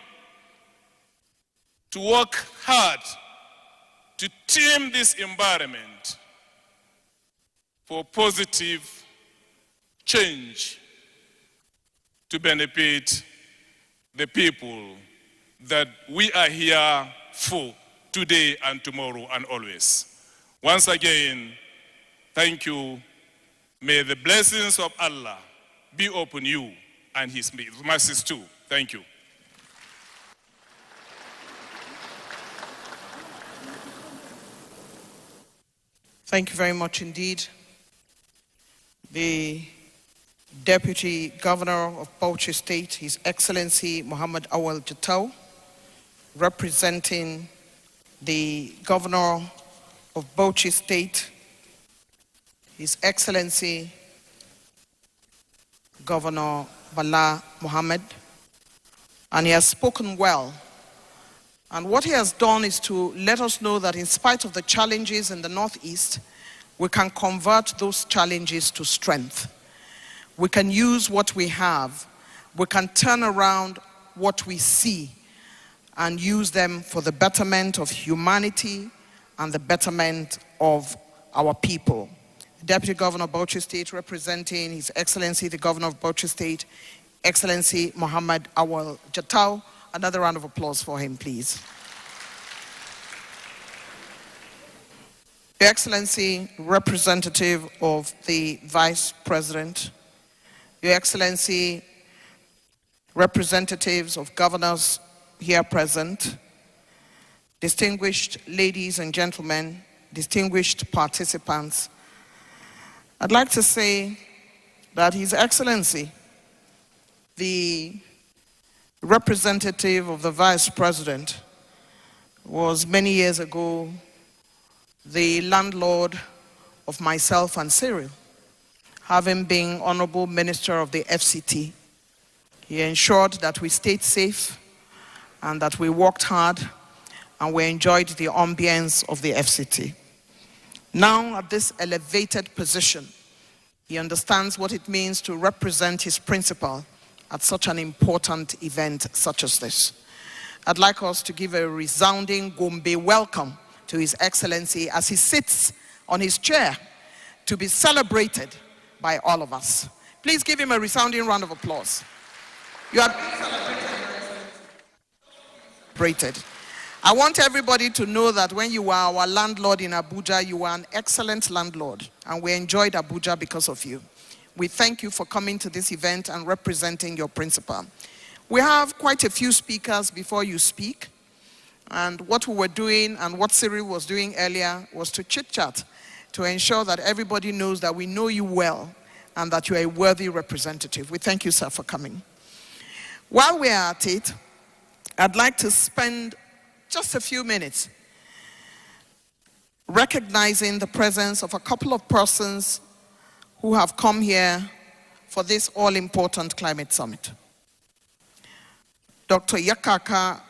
H: to work hard to tame this environment for positive change to benefit the people that we are here for today and tomorrow and always. Once again, thank you. May the blessings of Allah be upon you and His mercies too. Thank you.
B: Thank you very much indeed. The Deputy Governor of Bauchi State, His Excellency Muhammad Awal Jatau, representing the Governor of Bauchi State, His Excellency Governor Bala Mohammed, and he has spoken well. And what he has done is to let us know that in spite of the challenges in the Northeast, we can convert those challenges to strength. We can use what we have. We can turn around what we see and use them for the betterment of humanity and the betterment of our people. Deputy Governor of Bauchi State, representing His Excellency the Governor of Bauchi State, Excellency Mohammed Awal Jatau. Another round of applause for him, please. Your Excellency, representative of the Vice President, Your Excellency, representatives of governors here present, distinguished ladies and gentlemen, distinguished participants, I'd like to say that His Excellency, the representative of the Vice President, was many years ago the landlord of myself and Cyril, having been Honorable Minister of the FCT. He ensured that we stayed safe and that we worked hard and we enjoyed the ambience of the FCT. Now at this elevated position, he understands what it means to represent his principal at such an important event such as this. I'd like us to give a resounding Gombe welcome to His Excellency as he sits on his chair to be celebrated by all of us. Please give him a resounding round of applause. You are celebrated. I want everybody to know that when you were our landlord in Abuja, you were an excellent landlord, and we enjoyed Abuja because of you. We thank you for coming to this event and representing your principal. We have quite a few speakers before you speak, and what we were doing and what Cyril was doing earlier was to chit-chat to ensure that everybody knows that we know you well and that you are a worthy representative. We thank you, sir, for coming. While we are at it, I'd like to spend just a few minutes recognizing the presence of a couple of persons who have come here for this all-important climate summit. Dr. Yakaka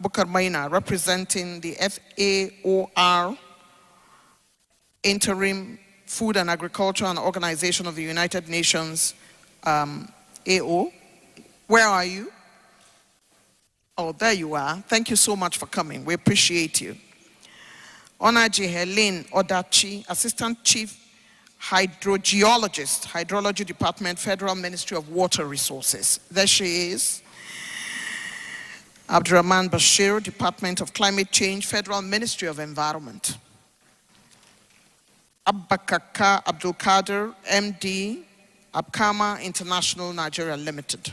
B: Bukarmaina, representing the FAOR, Interim Food and Agriculture and Organization of the United Nations, AO. Where are you? Oh, there you are. Thank you so much for coming. We appreciate you. Onaji Helene Odachi, Assistant Chief Hydrogeologist, Hydrology Department, Federal Ministry of Water Resources. There she is. Abdurrahman Bashir, Department of Climate Change, Federal Ministry of Environment. Abbakaka Abdul Kader, MD, Abkama International Nigeria Limited.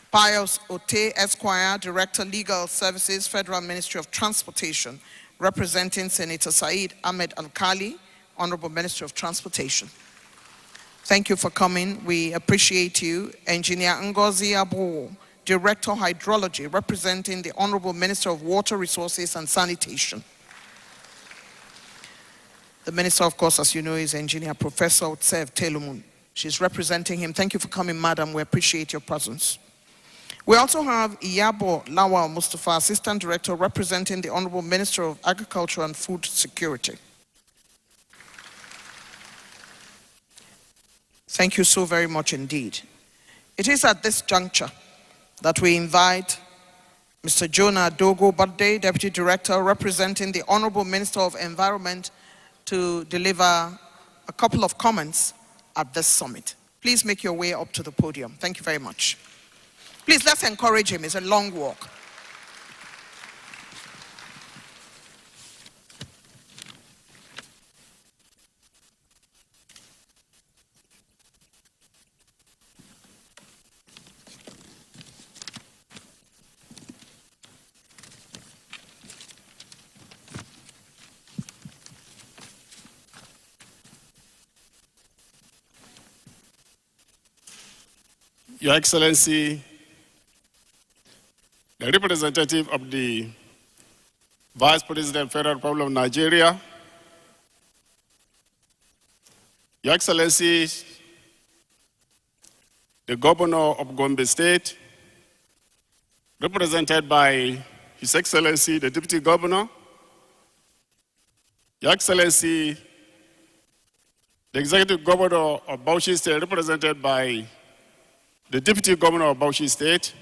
B: Pius Ote, Esquire, Director, Legal Services, Federal Ministry of Transportation, representing Senator Said Ahmed Al-Khali, Honorable Minister of Transportation. Thank you for coming. We appreciate you. Engineer Ngozi Abu, Director, Hydrology, representing the Honorable Minister of Water Resources and Sanitation. The Minister, of course, as you know, is Engineer Professor Otsev Telumun. She's representing him. Thank you for coming, madam. We appreciate your presence. We also have Iyabo Lawal Mustafa, Assistant Director, representing the Honorable Minister of Agriculture and Food Security. Thank you so very much indeed. It is at this juncture that we invite Mr. Jonah Dogo Bade, Deputy Director, representing the Honorable Minister of Environment, to deliver a couple of comments at this summit. Please make your way up to the podium. Thank you very much. Please, let's encourage him. It's a long walk.
I: Your Excellency, the representative of the Vice President, Federal Republic of Nigeria, Your Excellencies, the Governor of Gombe State, represented by His Excellency, the Deputy Governor, Your Excellency, the Executive Governor of Bauchi State, represented by the Deputy Governor of Bauchi State,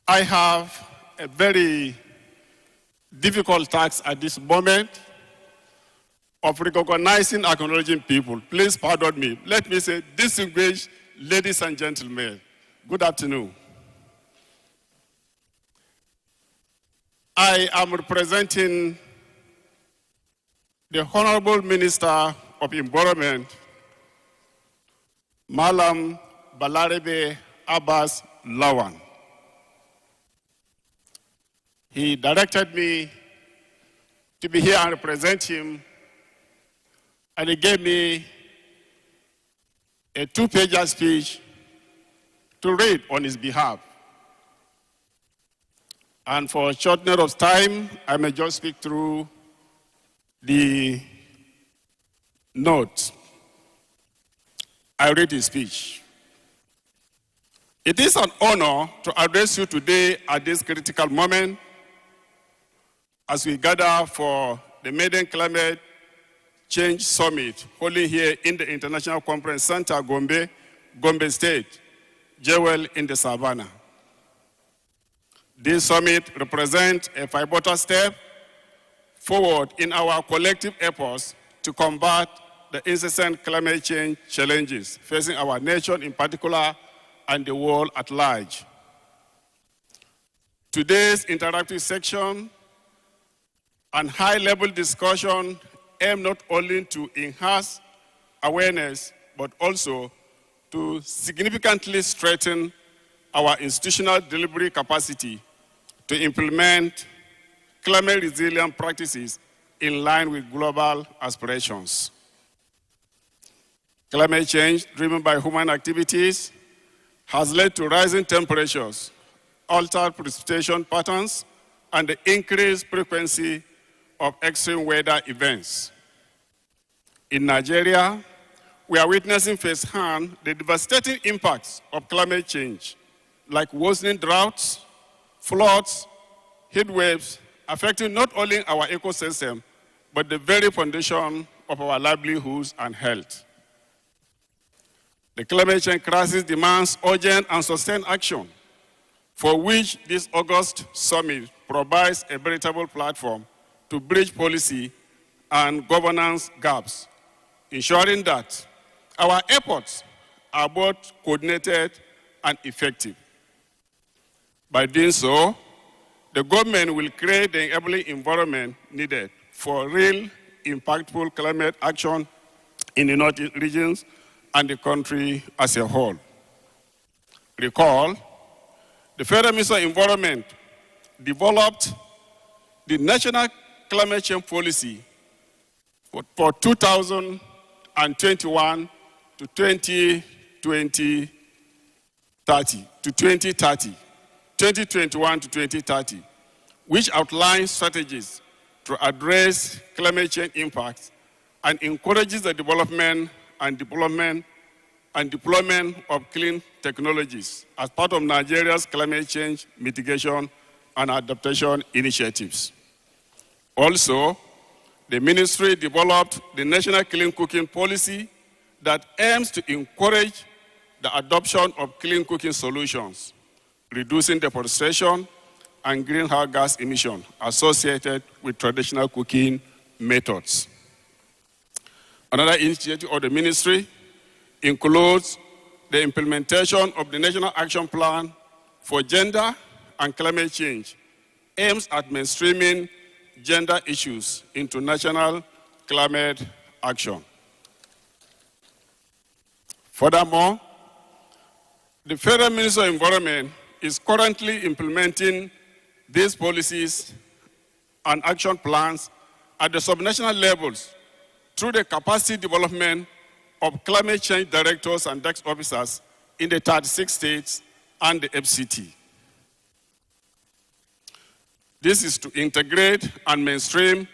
I: I have a very difficult task at this moment of recognizing, acknowledging people. Please pardon me. Let me say, distinguished ladies and gentlemen, good afternoon. I am representing the Honorable Minister of Environment, Malam Balarabe Abbas Lawan. He directed me to be here and represent him, and he gave me a 2-page speech to read on his behalf. And for a short note of time, I may just speak through the notes. I read his speech. It is an honor to address you today at this critical moment as we gather for the Maiden Climate Change Summit holding here in the International Conference Center, Gombe State, Jewel in the Savannah. This summit represents a pivotal step forward in our collective efforts to combat the incessant climate change challenges facing our nation in particular and the world at large. Today's interactive section and high-level discussion aim not only to enhance awareness, but also to significantly strengthen our institutional delivery capacity to implement climate-resilient practices in line with global aspirations. Climate change driven by human activities has led to rising temperatures, altered precipitation patterns, and the increased frequency of extreme weather events. In Nigeria, we are witnessing firsthand the devastating impacts of climate change, like worsening droughts, floods, heat waves, affecting not only our ecosystem, but the very foundation of our livelihoods and health. The climate change crisis demands urgent and sustained action, for which this August summit provides a veritable platform to bridge policy and governance gaps, ensuring that our efforts are both coordinated and effective. By doing so, the government will create the enabling environment needed for real, impactful climate action in the northeast regions and the country as a whole. Recall, the Federal Ministry of Environment developed the National Climate Change Policy for 2021 to 2030, which outlines strategies to address climate change impacts and encourages the development and deployment of clean technologies as part of Nigeria's climate change mitigation and adaptation initiatives. Also, the ministry developed the National Clean Cooking Policy that aims to encourage the adoption of clean cooking solutions, reducing deforestation and greenhouse gas emissions associated with traditional cooking methods. Another initiative of the ministry includes the implementation of the National Action Plan for Gender and Climate Change, aims at mainstreaming gender issues into national climate action. Furthermore, the Federal Ministry of Environment is currently implementing these policies and action plans at the subnational levels through the capacity development of climate change directors and DEX officers in the 36 states and the FCT. This is to integrate and mainstream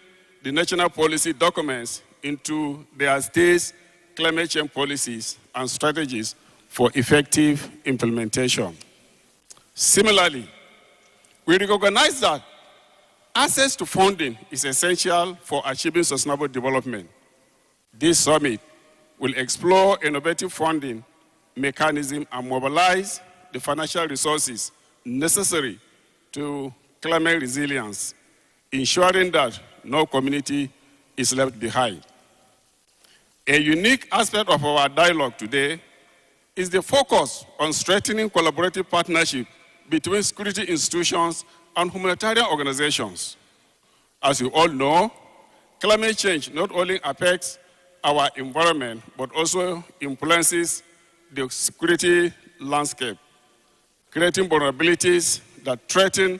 I: the national policy documents into their state's climate change policies and strategies for effective implementation. Similarly, we recognize that access to funding is essential for achieving sustainable development. This summit will explore innovative funding mechanisms and mobilize the financial resources necessary to climate resilience, ensuring that no community is left behind. A unique aspect of our dialogue today is the focus on strengthening collaborative partnership between security institutions and humanitarian organizations. As you all know, climate change not only affects our environment, but also influences the security landscape, creating vulnerabilities that threaten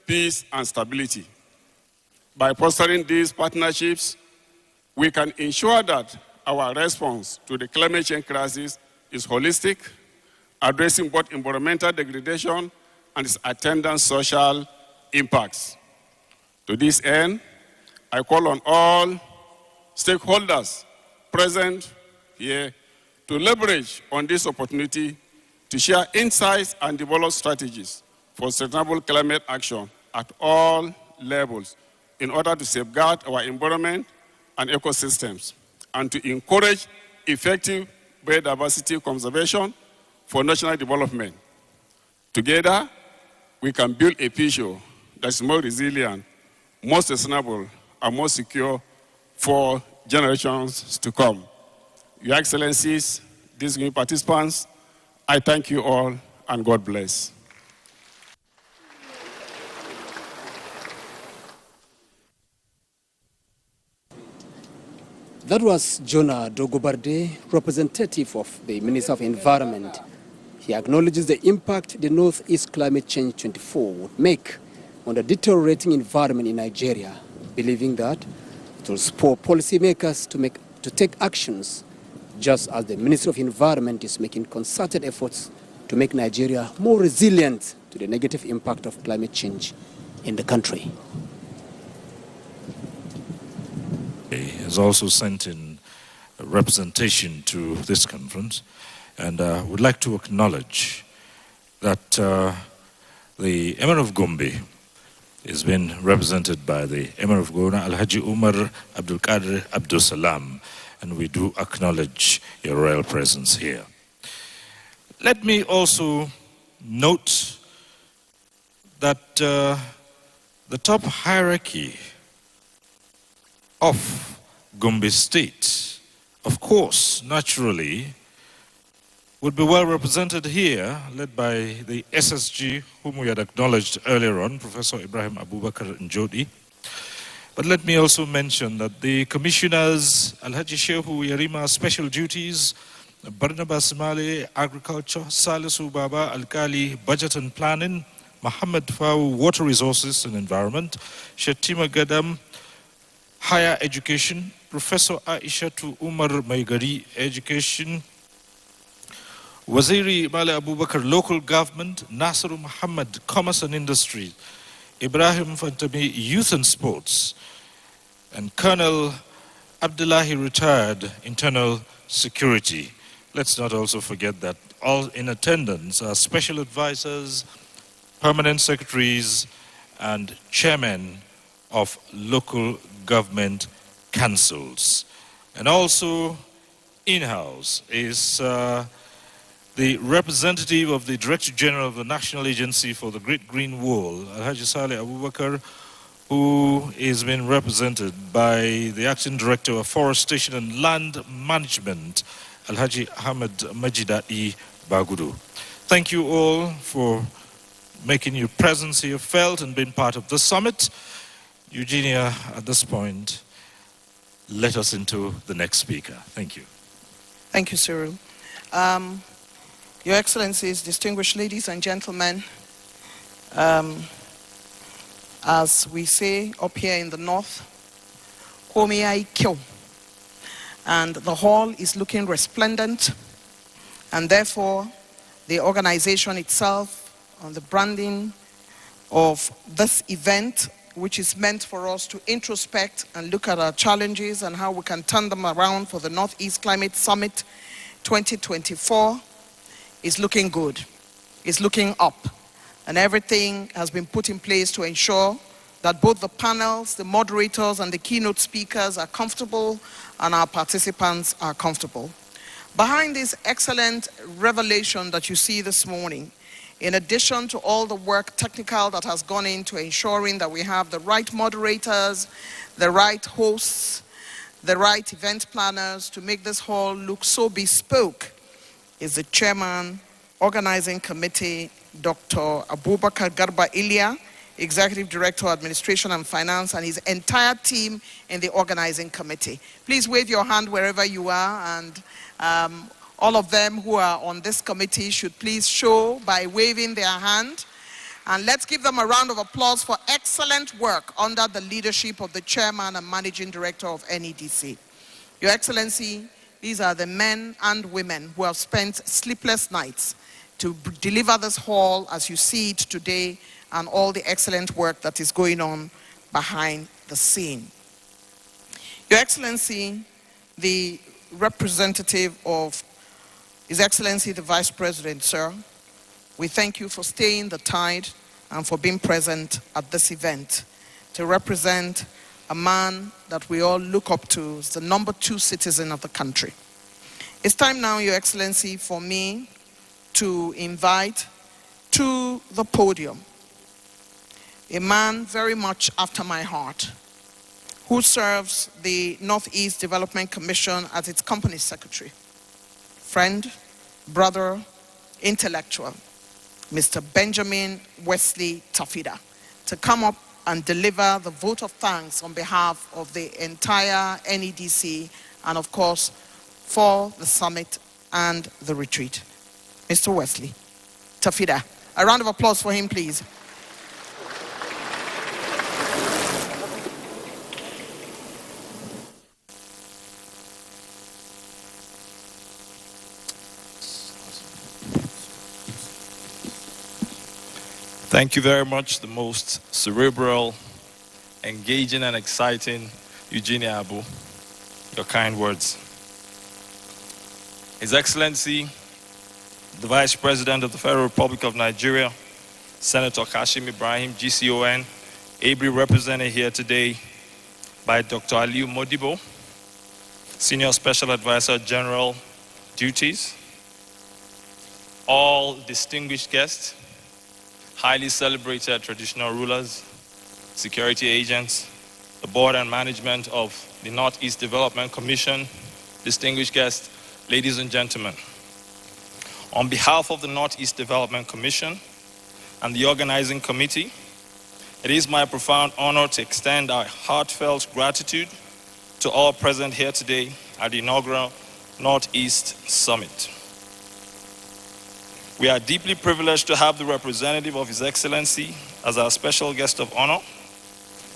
I: peace and stability. By fostering these partnerships, we can ensure that our response to the climate change crisis is holistic, addressing both environmental degradation and its attendant social impacts. To this end, I call on all stakeholders present here to leverage on this opportunity to share insights and develop strategies for sustainable climate action at all levels in order to safeguard our environment and ecosystems and to encourage effective biodiversity conservation for national development. Together, we can build a future that's more resilient, more sustainable, and more secure for generations to come. Your Excellencies, distinguished participants, I thank you all and God bless.
E: That was Jonah Dogobarde, representative of the Minister of Environment. He acknowledges the impact the Northeast Climate Change 24 would make on the deteriorating environment in Nigeria, believing that it will spur policymakers to take actions, just as the Ministry of Environment is making concerted efforts to make Nigeria more resilient to the negative impact of climate change in the country.
F: Has also sent in a representation to this conference, and would like to acknowledge that the Emir of Gombe is being represented by the Emir of Gona, Alhaji Umar Abdul Qadir Abdul Salam, and we do acknowledge your royal presence here. Let me also note that the top hierarchy of Gombe State, of course, naturally, would be well represented here, led by the SSG, whom we had acknowledged earlier on, Professor Ibrahim Abubakar Njodi. But let me also mention that the commissioners, Alhaji Shehu Yarima, Special Duties, Barnabas Mali, Agriculture, Salisu Baba, Alkali, Budget and Planning, Muhammad Fawu, Water Resources and Environment, Shetima Gadam, Higher Education, Professor Aishatu Umar Maigari, Education, Waziri Male Abubakar, Local Government, Nasiru Muhammad, Commerce and Industry, Ibrahim Fantami, Youth and Sports, and Colonel Abdullahi, retired, Internal Security. Let's not also forget that all in attendance are special advisors, permanent secretaries, and chairmen of local government councils. And also in-house is the representative of the Director General of the National Agency for the Great Green Wall, Alhaji Saleh Abubakar, who is being represented by the Acting Director of Forestation and Land Management, Alhaji Ahmed Majidai Bagudu. Thank you all for making your presence here felt and being part of the summit. Eugenia, at this point, let us into the next speaker. Thank you.
B: Thank you, Cyril. Your Excellencies, distinguished ladies and gentlemen, as we say up here in the north, Komiai Kyo, and the hall is looking resplendent, and therefore the organization itself, on the branding of this event, which is meant for us to introspect and look at our challenges and how we can turn them around for the Northeast Climate Summit 2024, is looking good. It's looking up. And everything has been put in place to ensure that both the panels, the moderators, and the keynote speakers are comfortable and our participants are comfortable. Behind this excellent revelation that you see this morning, in addition to all the work technical that has gone into ensuring that we have the right moderators, the right hosts, the right event planners to make this hall look so bespoke, is the chairman, organizing committee, Dr. Abubakar Garba Ilya, Executive Director, Administration and Finance, and his entire team in the organizing committee. Please wave your hand wherever you are, and all of them who are on this committee should please show by waving their hand. And let's give them a round of applause for excellent work under the leadership of the Chairman and Managing Director of NEDC. Your Excellency, these are the men and women who have spent sleepless nights to deliver this hall as you see it today, and all the excellent work that is going on behind the scene. Your Excellency, the representative of His Excellency the Vice President, sir, we thank you for staying the tide and for being present at this event to represent a man that we all look up to as the #2 citizen of the country. It's time now, Your Excellency, for me to invite to the podium a man very much after my heart, who serves the Northeast Development Commission as its company secretary. Friend, brother, intellectual, Mr. Benjamin Wesley Tafida, to come up and deliver the vote of thanks on behalf of the entire NEDC and, of course, for the summit and the retreat. Mr. Wesley Tafida. A round of applause for him, please.
J: Thank you very much, the most cerebral, engaging, and exciting Eugenia Abu. Your kind words. His Excellency, the Vice President of the Federal Republic of Nigeria, Senator Kashim Ibrahim, GCON, ably represented here today by Dr. Aliu Modibo, Senior Special Advisor General Duties, all distinguished guests, highly celebrated traditional rulers, security agents, the board and management of the Northeast Development Commission, distinguished guests, ladies and gentlemen. On behalf of the Northeast Development Commission and the organizing committee, it is my profound honor to extend our heartfelt gratitude to all present here today at the inaugural Northeast Summit. We are deeply privileged to have the representative of His Excellency as our special guest of honor,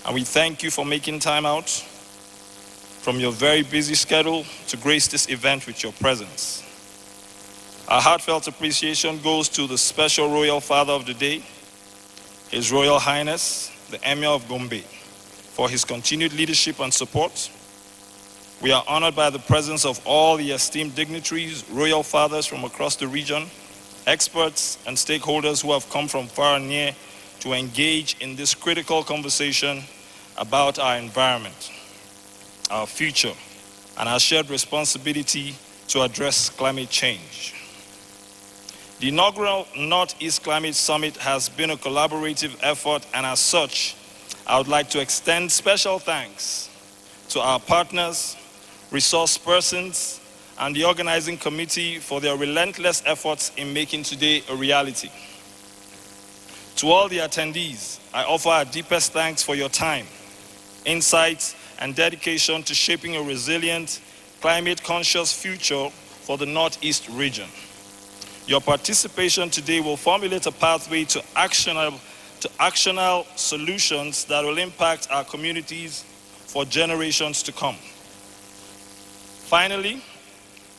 J: and we thank you for making time out from your very busy schedule to grace this event with your presence. Our heartfelt appreciation goes to the special royal father of the day, His Royal Highness, the Emir of Gombe, for his continued leadership and support. We are honored by the presence of all the esteemed dignitaries, royal fathers from across the region, experts and stakeholders who have come from far and near to engage in this critical conversation about our environment, our future, and our shared responsibility to address climate change. The inaugural Northeast Climate Summit has been a collaborative effort, and as such, I would like to extend special thanks to our partners, resource persons, and the organizing committee for their relentless efforts in making today a reality. To all the attendees, I offer our deepest thanks for your time, insights, and dedication to shaping a resilient, climate-conscious future for the Northeast region. Your participation today will formulate a pathway to actionable solutions that will impact our communities for generations to come. Finally,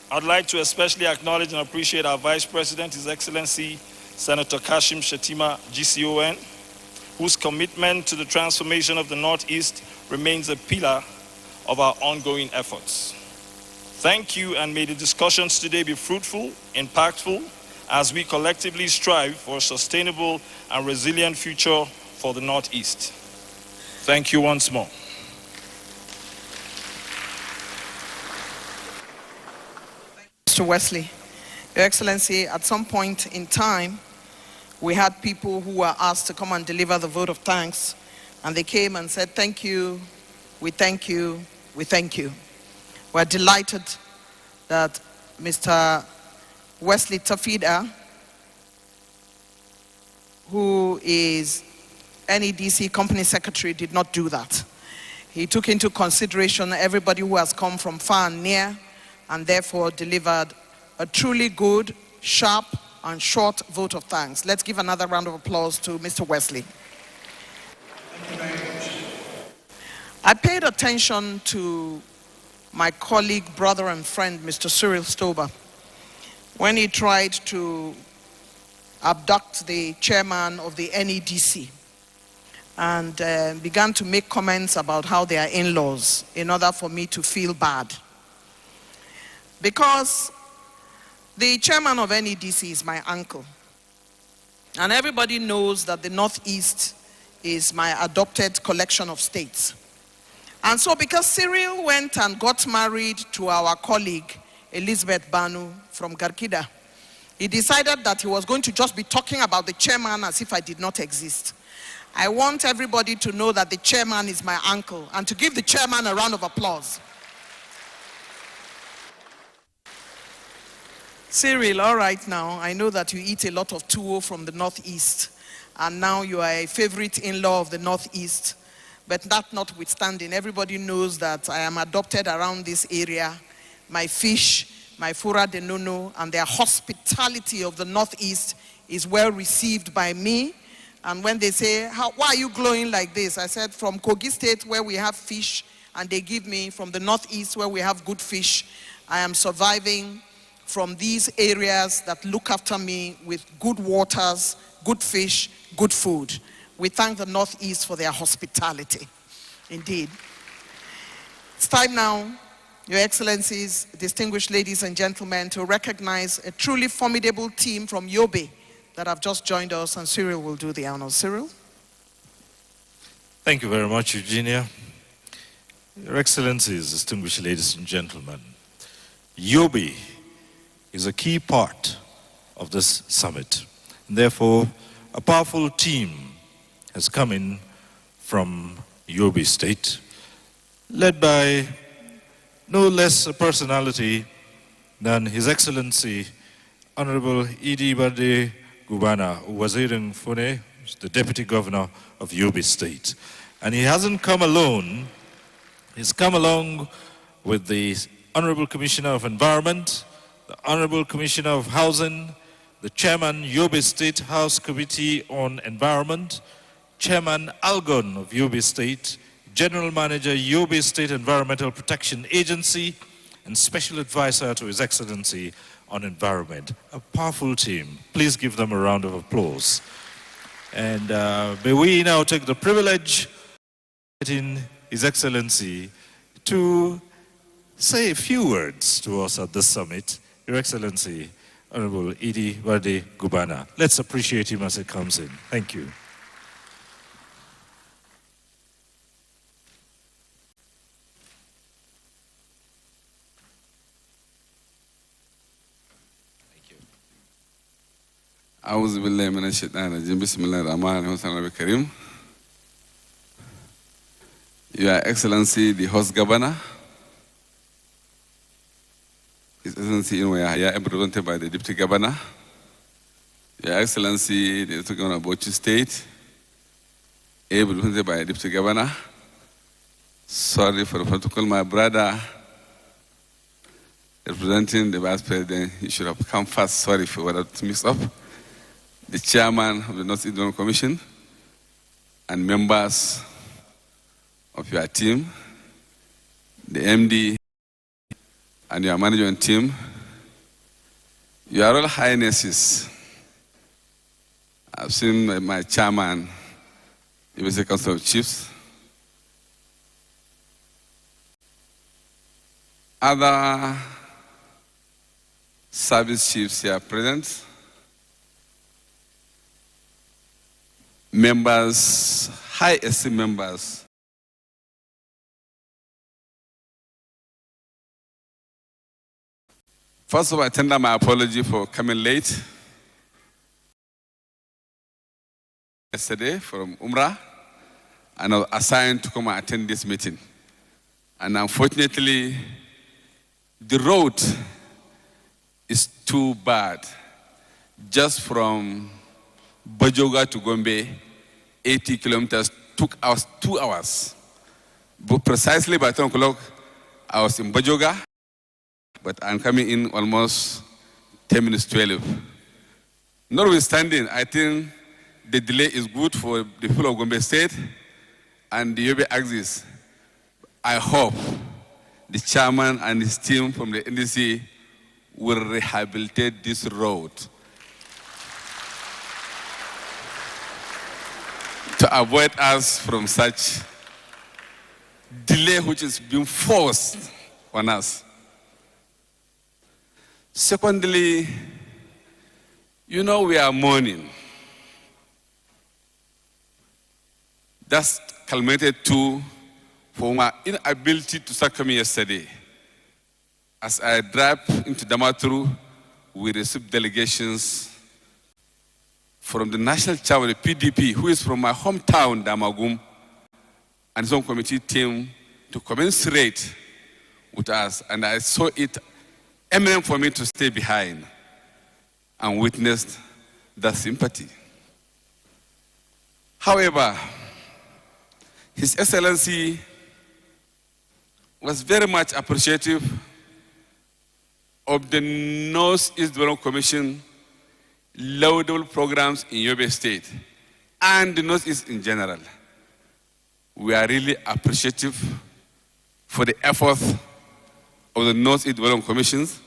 J: I'd like to especially acknowledge and appreciate our Vice President, His Excellency Senator Kashim Shettima, GCON, whose commitment to the transformation of the Northeast remains a pillar of our ongoing efforts. Thank you, and may the discussions today be fruitful, impactful, as we collectively strive for a sustainable and resilient future for the Northeast. Thank you once more.
B: Mr. Wesley, Your Excellency, at some point in time, we had people who were asked to come and deliver the vote of thanks, and they came and said, thank you, we thank you, we thank you. We're delighted that Mr. Wesley Tafida, who is NEDC Company Secretary, did not do that. He took into consideration everybody who has come from far and near, and therefore delivered a truly good, sharp, and short vote of thanks. Let's give another round of applause to Mr. Wesley. Thank you very much. I paid attention to my colleague, brother, and friend, Mr. Cyril Stober, when he tried to abduct the chairman of the NEDC and began to make comments about how they are in-laws in order for me to feel bad. Because the chairman of NEDC is my uncle. And everybody knows that the Northeast is my adopted collection of states. And so because Cyril went and got married to our colleague, Elizabeth Banu from Garkida, he decided that he was going to just be talking about the chairman as if I did not exist. I want everybody to know that the chairman is my uncle, and to give the chairman a round of applause. Cyril, all right now, I know that you eat a lot of tuwo from the Northeast, and now you are a favorite in-law of the Northeast. But that notwithstanding, everybody knows that I am adopted around this area. My fish, my fura de nono, and their hospitality of the Northeast is well received by me. And when they say, why are you glowing like this? I said, from Kogi State, where we have fish, and they give me from the Northeast, where we have good fish, I am surviving from these areas that look after me with good waters, good fish, good food. We thank the Northeast for their hospitality. Indeed. It's time now, Your Excellencies, distinguished ladies and gentlemen, to recognize a truly formidable team from Yobe that have just joined us, and Cyril will do the honors. Cyril?
F: Thank you very much, Eugenia. Your Excellencies, distinguished ladies and gentlemen, Yobe is a key part of this summit. And therefore, a powerful team has come in from Yobe State, led by no less a personality than His Excellency Honorable Idi Barde Gubana, Wazirin Fune, the Deputy Governor of Yobe State. And he hasn't come alone, he's come along with the Honorable Commissioner of Environment, the Honorable Commissioner of Housing, the Chairman, Yobe State House Committee on Environment, Chairman Algon of Yobe State, General Manager, Yobe State Environmental Protection Agency, and Special Advisor to His Excellency on Environment. A powerful team. Please give them a round of applause. And may we now take the privilege of inviting His Excellency to say a few words to us at this summit. Your Excellency, Honorable Idi Barde Gubana. Let's appreciate him as he comes in. Thank you.
K: أعوذ بالله من الشيطان الرجيم بسم الله الرحمن الرحيم الكريم. Your Excellency, the host governor, His Excellency Inwaya, represented by the Deputy Governor, Your Excellency, the Deputy Governor of Bauchi State, represented by the Deputy Governor. Sorry for the protocol, my brother, representing the Vice President, he should have come first. Sorry for that mix up. The Chairman of the North Eastern Commission and members of your team, the MD and your management team, Your Royal Highnesses, I've seen my chairman, he was the Council of Chiefs. Other service chiefs here present. Members, high esteemed members. First of all, I tender my apology for coming late. Yesterday from Umrah, and I was assigned to come and attend this meeting. And unfortunately, the road is too bad. Just from Bajoga to Gombe, 80 kilometers took us 2 hours. But precisely by 10 o'clock, I was in Bajoga, but I'm coming in almost 10 minutes 12. Notwithstanding, I think the delay is good for the people of Gombe State and the Yobe axis. I hope the chairman and his team from the NDC will rehabilitate this road to avoid us from such delay which is being forced on us. Secondly, you know we are mourning. That's culminated to for my inability to start coming yesterday. As I drive into Damaturu, we received delegations from the national chairman of the PDP, who is from my hometown, Damagum, and some committee team to commensurate with us. And I saw it eminent for me to stay behind and witnessed that sympathy. However, His Excellency was very much appreciative of the North-East Development Commission laudable programs in Yobe State and the North-East in general. We are really appreciative for the efforts of the North-East Development Commissions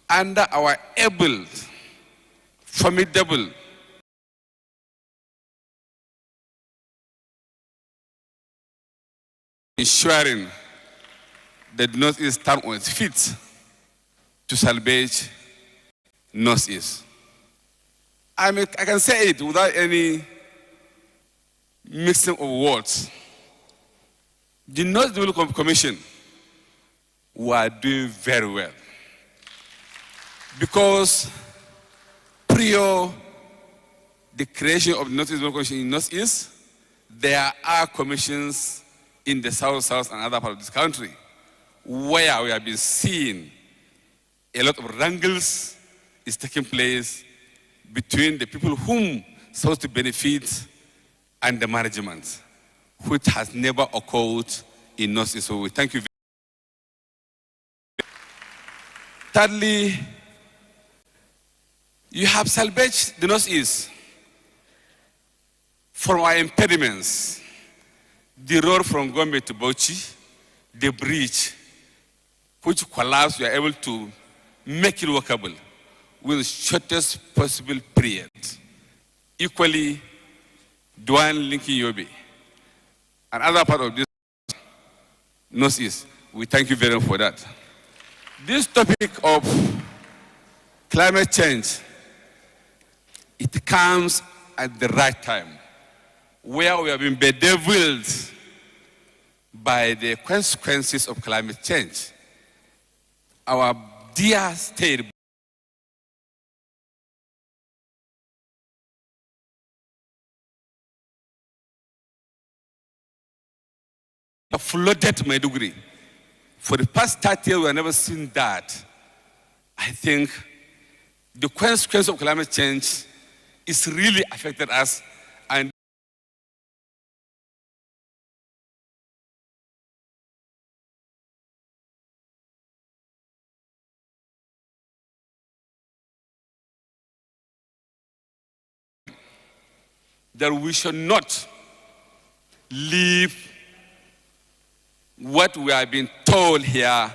K: under our able, formidable ensuring that the North-East stand on its feet to salvage North-East. I can say it without any mixing of words. The North Development Commission were doing very well because prior the creation of the North East Development Commission in North-East, there are commissions in the South, and other parts of this country where we have been seeing a lot of wrangles is taking place between the people whom supposed to benefit and the management, which has never occurred in North-East. So we thank you. Thirdly, you have salvaged the North-East from our impediments. The road from Gombe to Bauchi, the bridge, which collapsed, we are able to make it workable with the shortest possible period. Equally, the one linking Yobe and other part of this North-East, we thank you very much for that. This topic of climate change, it comes at the right time, where we have been bedeviled by the consequences of climate change. Our dear state flooded Maiduguri. For the past 30 years, we have never seen that. I think the consequence of climate change is really affected us, and that we should not leave what we have been told here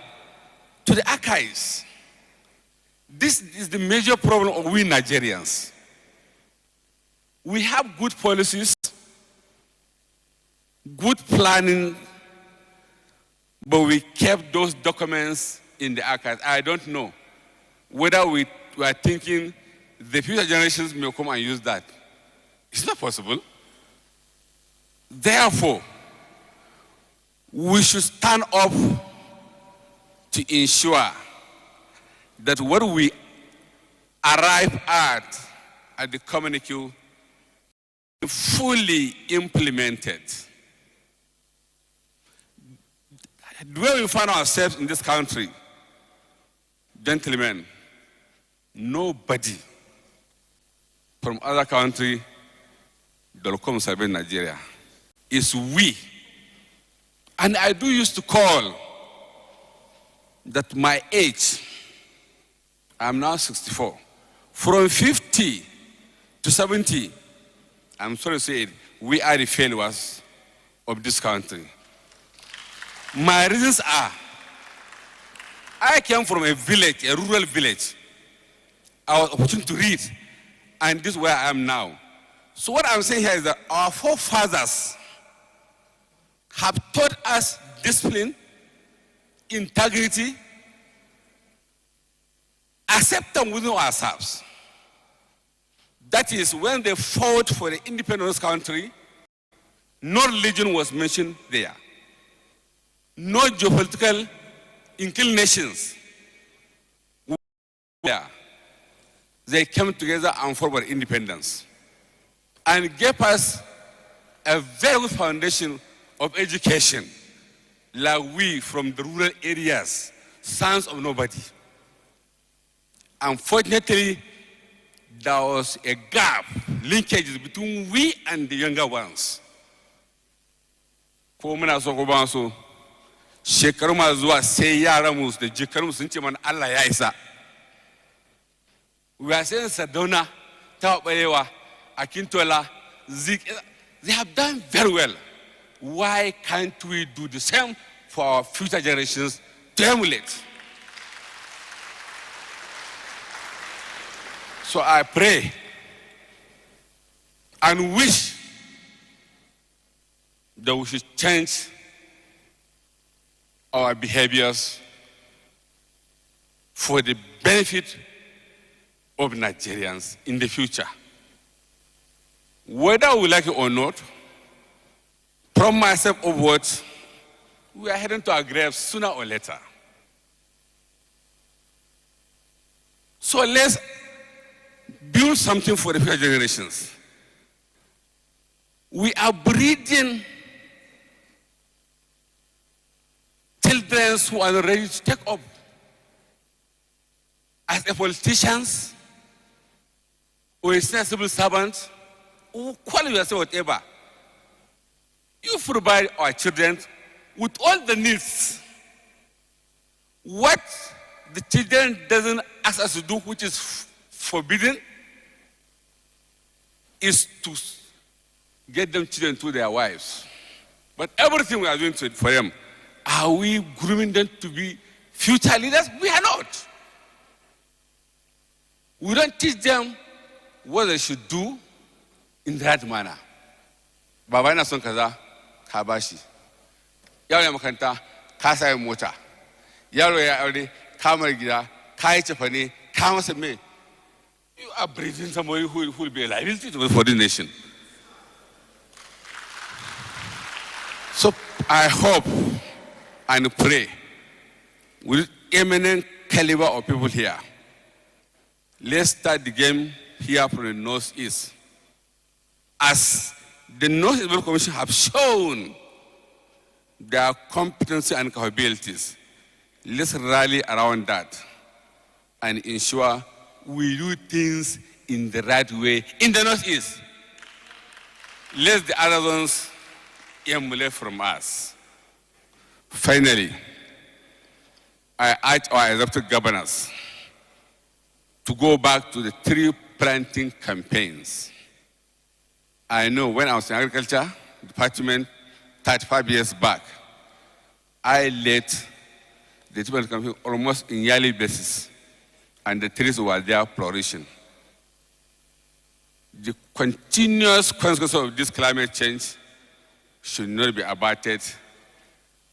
K: to the archives. This is the major problem of we Nigerians. We have good policies, good planning, but we kept those documents in the archives. I don't know whether we are thinking the future generations may come and use that. It's not possible. Therefore, we should stand up to ensure that what we arrive at the communique fully implemented. The way we find ourselves in this country, gentlemen, nobody from other country that will come serve in Nigeria. It's we. And I do used to call that my age, I'm now 64, from 50 to 70, I'm sorry to say it, we are the failures of this country. My reasons are, I came from a village, a rural village. I was opportunity to read, and this is where I am now. So what I'm saying here is that our forefathers have taught us discipline, integrity, acceptance within ourselves. That is, when they fought for the independence of this country, no religion was mentioned there. No geopolitical inclinations were there. They came together and fought for independence and gave us a very good foundation of education, like we from the rural areas, sons of nobody. Unfortunately, there was a gap, linkages between we and the younger ones. Ko muna so ko ba so, shekaru ma zuwa sai yaran mu da jikaru sun ce mana Allah ya isa. We are saying Sadona, Tawabarewa, Akintola, Zik, they have done very well. Why can't we do the same for our future generations to emulate? So I pray and wish that we should change our behaviors for the benefit of Nigerians in the future. Whether we like it or not, from myself upwards, we are heading to our graves sooner or later. So let's build something for the future generations. We are breeding children who are ready to take up as a politicians or a civil servant, or call yourself whatever. You provide our children with all the needs. What the children doesn't ask us to do, which is forbidden, is to get them children to their wives. But everything we are doing for them, are we grooming them to be future leaders? We are not. We don't teach them what they should do in that manner. Baba yana son kaza, ka bashi. Yaro ya makaranta, ka sai mota. Yaro ya aure, ka mar gida, ka yi cefane, ka masa me. You are breeding somebody who will be a liability for the nation. So I hope and pray with eminent caliber of people here, let's start the game here from the Northeast. As the Northeast Development Commission have shown their competency and capabilities, let's rally around that and ensure we do things in the right way in the Northeast. Let the other ones emulate from us. Finally, I urge our executive governors to go back to the tree planting campaigns. I know when I was in agriculture department 35 years back, I led the tree planting campaign almost in yearly basis. and the trees were there flourishing. The continuous consequences of this climate change should not be abated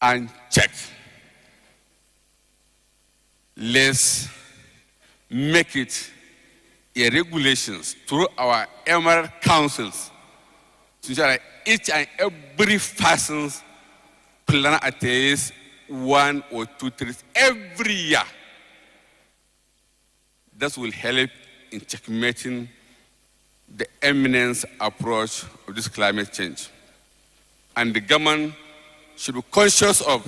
K: and checked. Let's make it a regulations through our emerald councils to ensure that each and every person's plant at least 1 or 2 trees every year. That will help in checkmating the eminent approach of this climate change. And the government should be conscious of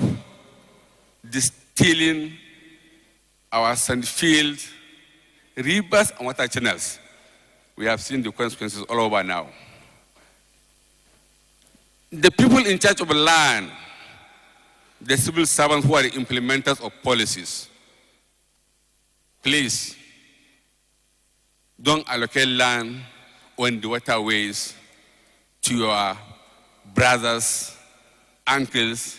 K: distilling our sand fields, rivers, and water channels. We have seen the consequences all over now. The people in charge of the land, the civil servants who are the implementers of policies, please don't allocate land on the waterways to your brothers, uncles,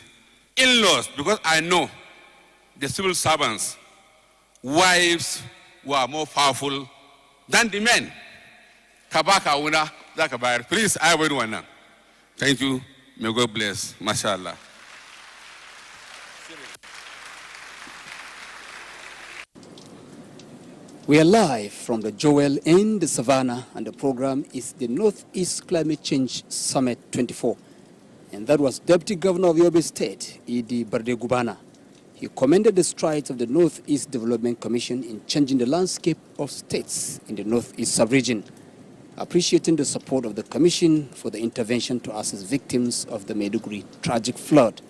K: in-laws, because I know the civil servants, wives who are more powerful than the men. Kabaka una zakabayar. Please, I will one now. Thank you. May God bless. Mashallah.
E: We are live from the Joel in the Savannah, and the program is the Northeast Climate Change Summit 24. And that was Deputy Governor of Yobe State, Idi Bardegubana. He commended the strides of the Northeast Development Commission in changing the landscape of states in the Northeast sub-region, appreciating the support of the Commission for the intervention to assist victims of the Maiduguri tragic flood,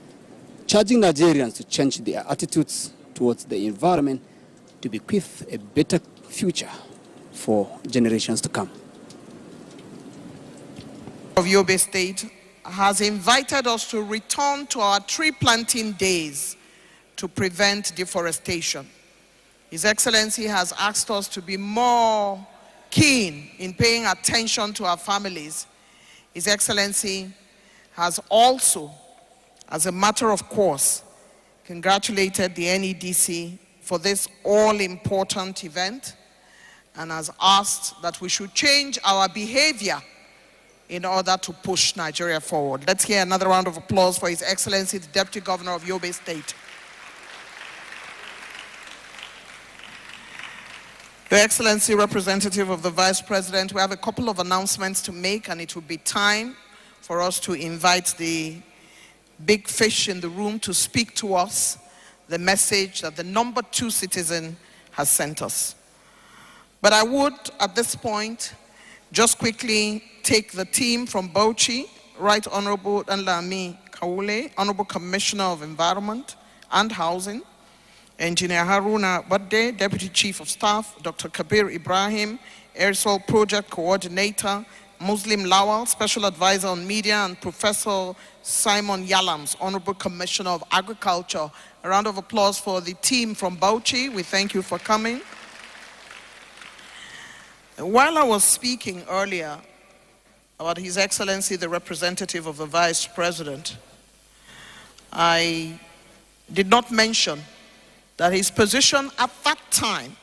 E: charging Nigerians to change their attitudes towards the environment to bequeath a better future for generations to come.
B: Of Yobe State has invited us to return to our tree planting days to prevent deforestation. His Excellency has asked us to be more keen in paying attention to our families. His Excellency has also, as a matter of course, congratulated the NEDC for this all-important event and has asked that we should change our behavior in order to push Nigeria forward. Let's hear another round of applause for His Excellency, the Deputy Governor of Yobe State. Your Excellency, representative of the Vice President, we have a couple of announcements to make, and it will be time for us to invite the big fish in the room to speak to us the message that the number 2 citizen has sent us. But I would, at this point, just quickly take the team from Bauchi, Right Honorable Nlami Kaule, Honorable Commissioner of Environment and Housing, Engineer Haruna Badde, Deputy Chief of Staff, Dr. Kabir Ibrahim, Aerosol Project Coordinator, Muslim Lawal, Special Advisor on Media, and Professor Simon Yalams, Honorable Commissioner of Agriculture. A round of applause for the team from Bauchi. We thank you for coming. While I was speaking earlier about His Excellency, the representative of the Vice President, I did not mention that his position at that time,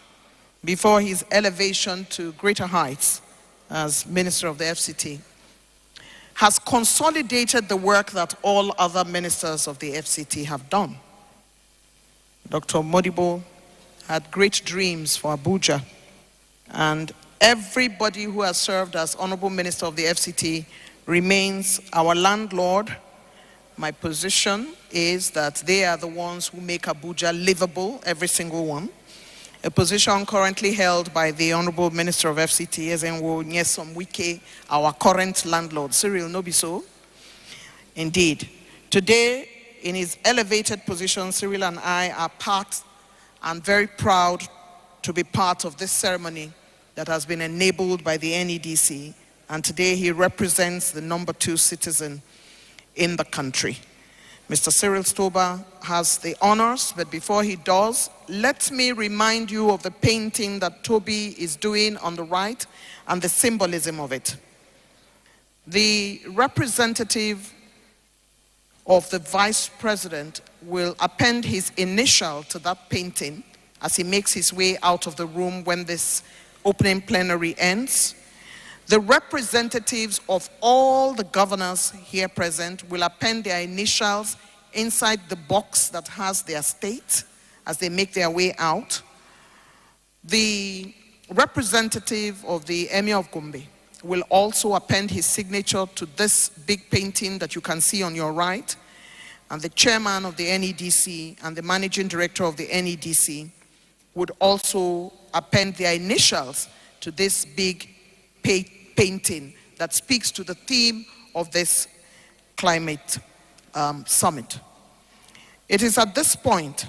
B: before his elevation to greater heights as Minister of the FCT, has consolidated the work that all other ministers of the FCT have done. Dr. Modibo had great dreams for Abuja, and everybody who has served as Honorable Minister of the FCT remains our landlord. My position is that they are the ones who make Abuja livable, every single one. A position currently held by the Honorable Minister of FCT, Ezenwo Nyesom Wike, our current landlord, Cyril Nobiso. Indeed, today, in his elevated position, Cyril and I are part and very proud to be part of this ceremony that has been enabled by the NEDC, and today he represents the number 2 citizen in the country. Mr. Cyril Stoba has the honors, but before he does, let me remind you of the painting that Toby is doing on the right and the symbolism of it. The representative of the Vice President will append his initial to that painting as he makes his way out of the room when this opening plenary ends. The representatives of all the governors here present will append their initials inside the box that has their state as they make their way out. The representative of the Emir of Gombe will also append his signature to this big painting that you can see on your right. And the chairman of the NEDC and the managing director of the NEDC would also append their initials to this big painting that speaks to the theme of this climate summit. It is at this point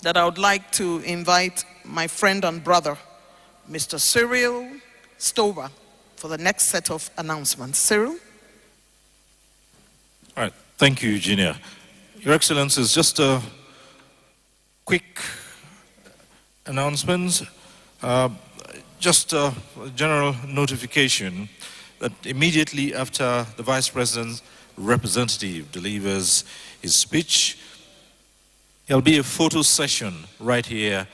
B: that I would like to invite my friend and brother, Mr. Cyril Stover, for the next set of announcements. Cyril?
F: All right, thank you, Eugenia. Your Excellencies, just a quick announcement, just a general notification that immediately after the Vice President's representative delivers his speech, there'll be a photo session right here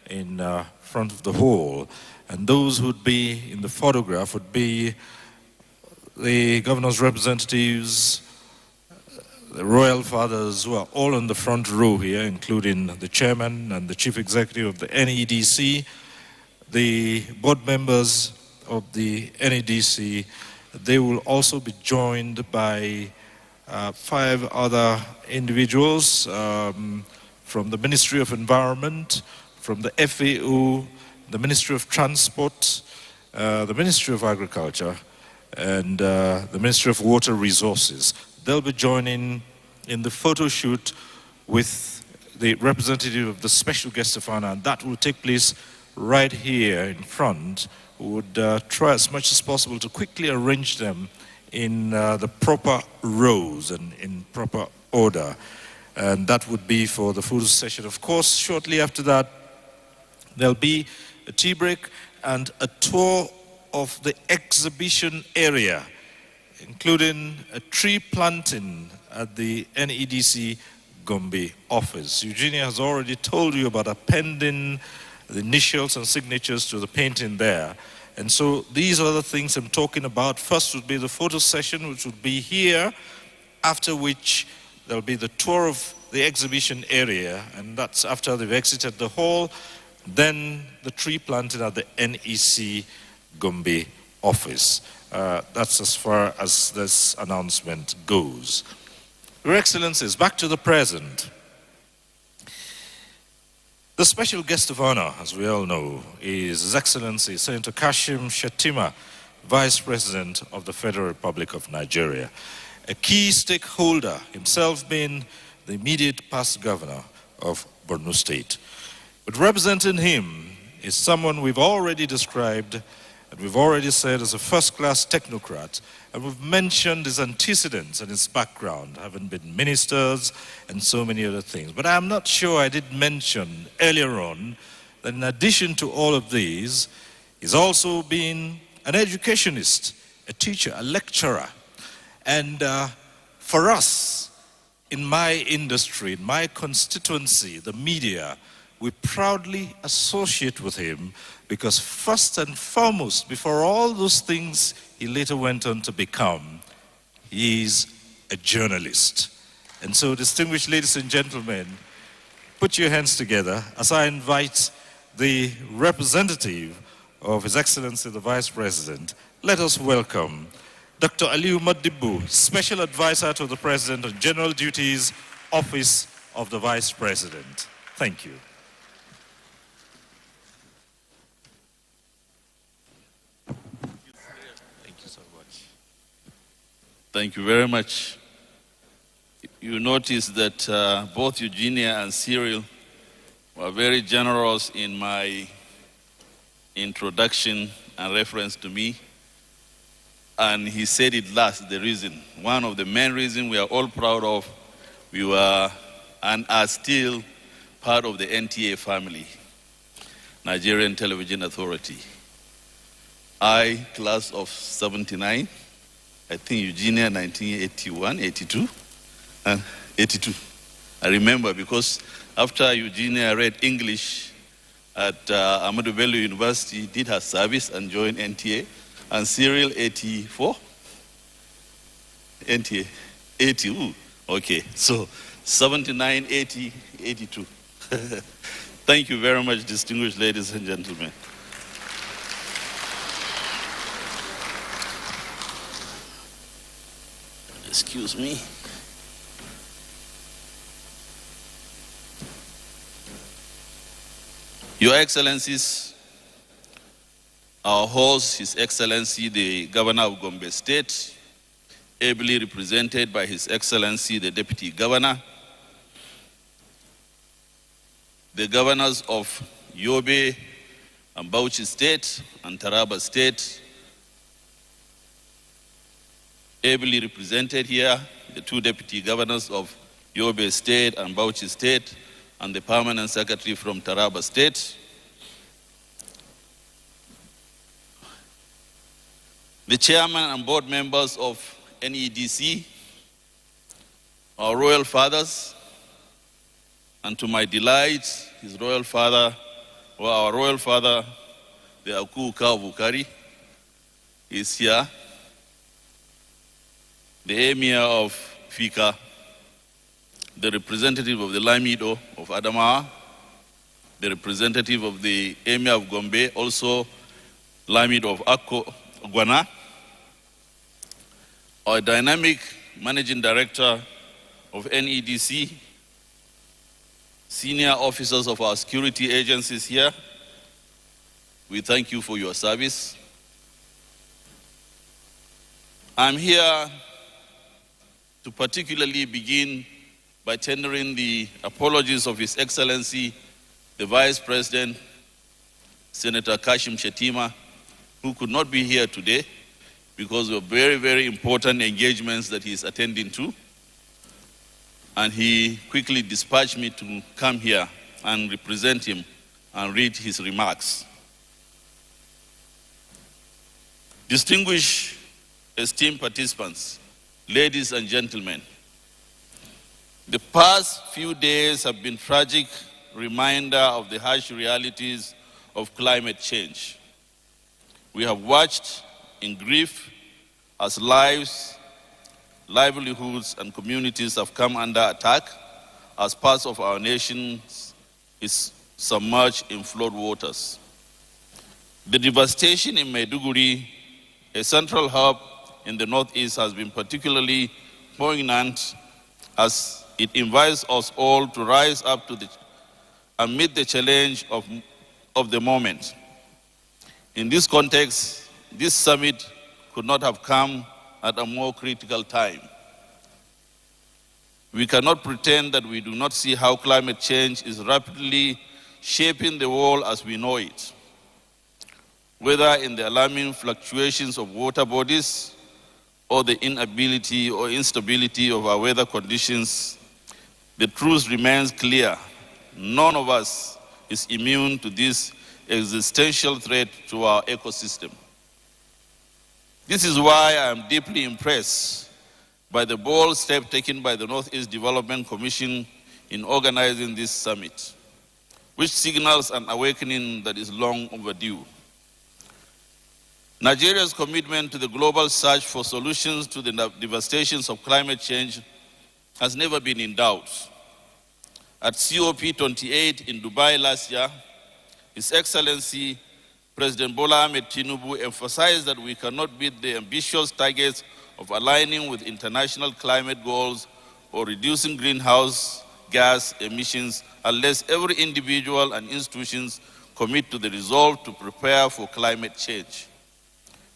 F: in front of the hall. And those who would be in the photograph would be the governor's representatives, the royal fathers who are all in the front row here, including the chairman and the chief executive of the NEDC, the board members of the NEDC. They will also be joined by 5 other individuals from the Ministry of Environment, from the FAO, the Ministry of Transport, the Ministry of Agriculture, and the Ministry of Water Resources. They'll be joining in the photo shoot with the representative of the special guest of honor, and that will take place right here in front. We would try as much as possible to quickly arrange them in the proper rows and in proper order. And that would be for the photo session. Of course, shortly after that, there'll be a tea break and a tour of the exhibition area, including a tree planting at the NEDC Gombe office. Eugenia has already told you about appending the initials and signatures to the painting there. And so these are the things I'm talking about. First would be the photo session, which would be here, after which there'll be the tour of the exhibition area, and that's after they've exited the hall. Then the tree planting at the NEC Gombe office. That's as far as this announcement goes. Your Excellencies, back to the present. The special guest of honor, as we all know, is His Excellency Senator Kashim Shettima, Vice President of the Federal Republic of Nigeria, a key stakeholder, himself being the immediate past governor of Borno State. But representing him is someone we've already described and we've already said as a first-class technocrat, and we've mentioned his antecedents and his background, having been ministers and so many other things. But I'm not sure I did mention earlier on that in addition to all of these, he's also been an educationist, a teacher, a lecturer. And for us, in my industry, in my constituency, the media, we proudly associate with him because first and foremost, before all those things he later went on to become, he's a journalist. And so, distinguished ladies and gentlemen, put your hands together as I invite the representative of His Excellency the Vice President. Let us welcome Dr. Aliu Modibo, Special Advisor to the President on General Duties, Office of the Vice President. Thank you.
L: Thank you very much. You notice that both Eugenia and Cyril were very generous in my introduction and reference to me. And he said it last, the reason. One of the main reasons we are all proud of, we were and are still part of the NTA family, Nigerian Television Authority. I, class of 79, I think Eugenia 1981, 82, 82. I remember because after Eugenia read English at Ahmadu Bello University did her service and joined NTA. And Cyril, 84? NTA, 80, ooh, okay. So 79, 80, 82. Thank you very much, distinguished ladies and gentlemen. Excuse me. Your Excellencies, our host, His Excellency, the Governor of Gombe State, ably represented by His Excellency, the Deputy Governor, the governors of Yobe and Bauchi State and Taraba State, ably represented here, the two deputy governors of Yobe State and Bauchi State, and the permanent secretary from Taraba State. The chairman and board members of NEDC, our royal fathers, and to my delight, his royal father, or our royal father, the Aku Bukari, is here. The Emir of Fika, the representative of the Lamido of Adamawa, the representative of the Emir of Gombe, also Lamido of Akko Gwana, our dynamic managing director of NEDC, senior officers of our security agencies here, we thank you for your service. I'm here to particularly begin by tendering the apologies of His Excellency, the Vice President, Senator Kashim Shettima, who could not be here today because of very, very important engagements that he is attending to. And he quickly dispatched me to come here and represent him and read his remarks. Distinguished, esteemed participants, ladies and gentlemen, the past few days have been tragic reminder of the harsh realities of climate change. We have watched in grief as lives, livelihoods, and communities have come under attack as parts of our nation is submerged in flood waters. The devastation in Maiduguri, a central hub in the Northeast, has been particularly poignant as it invites us all to rise up to and meet the challenge of the moment. In this context, this summit could not have come at a more critical time. We cannot pretend that we do not see how climate change is rapidly shaping the world as we know it. Whether in the alarming fluctuations of water bodies or the inability or instability of our weather conditions, the truth remains clear. None of us is immune to this existential threat to our ecosystem. This is why I am deeply impressed by the bold step taken by the Northeast Development Commission in organizing this summit, which signals an awakening that is long overdue. Nigeria's commitment to the global search for solutions to the devastations of climate change has never been in doubt. At COP28 in Dubai last year, His Excellency President Bola Ahmed Tinubu emphasized that we cannot meet the ambitious targets of aligning with international climate goals or reducing greenhouse gas emissions unless every individual and institutions commit to the resolve to prepare for climate change.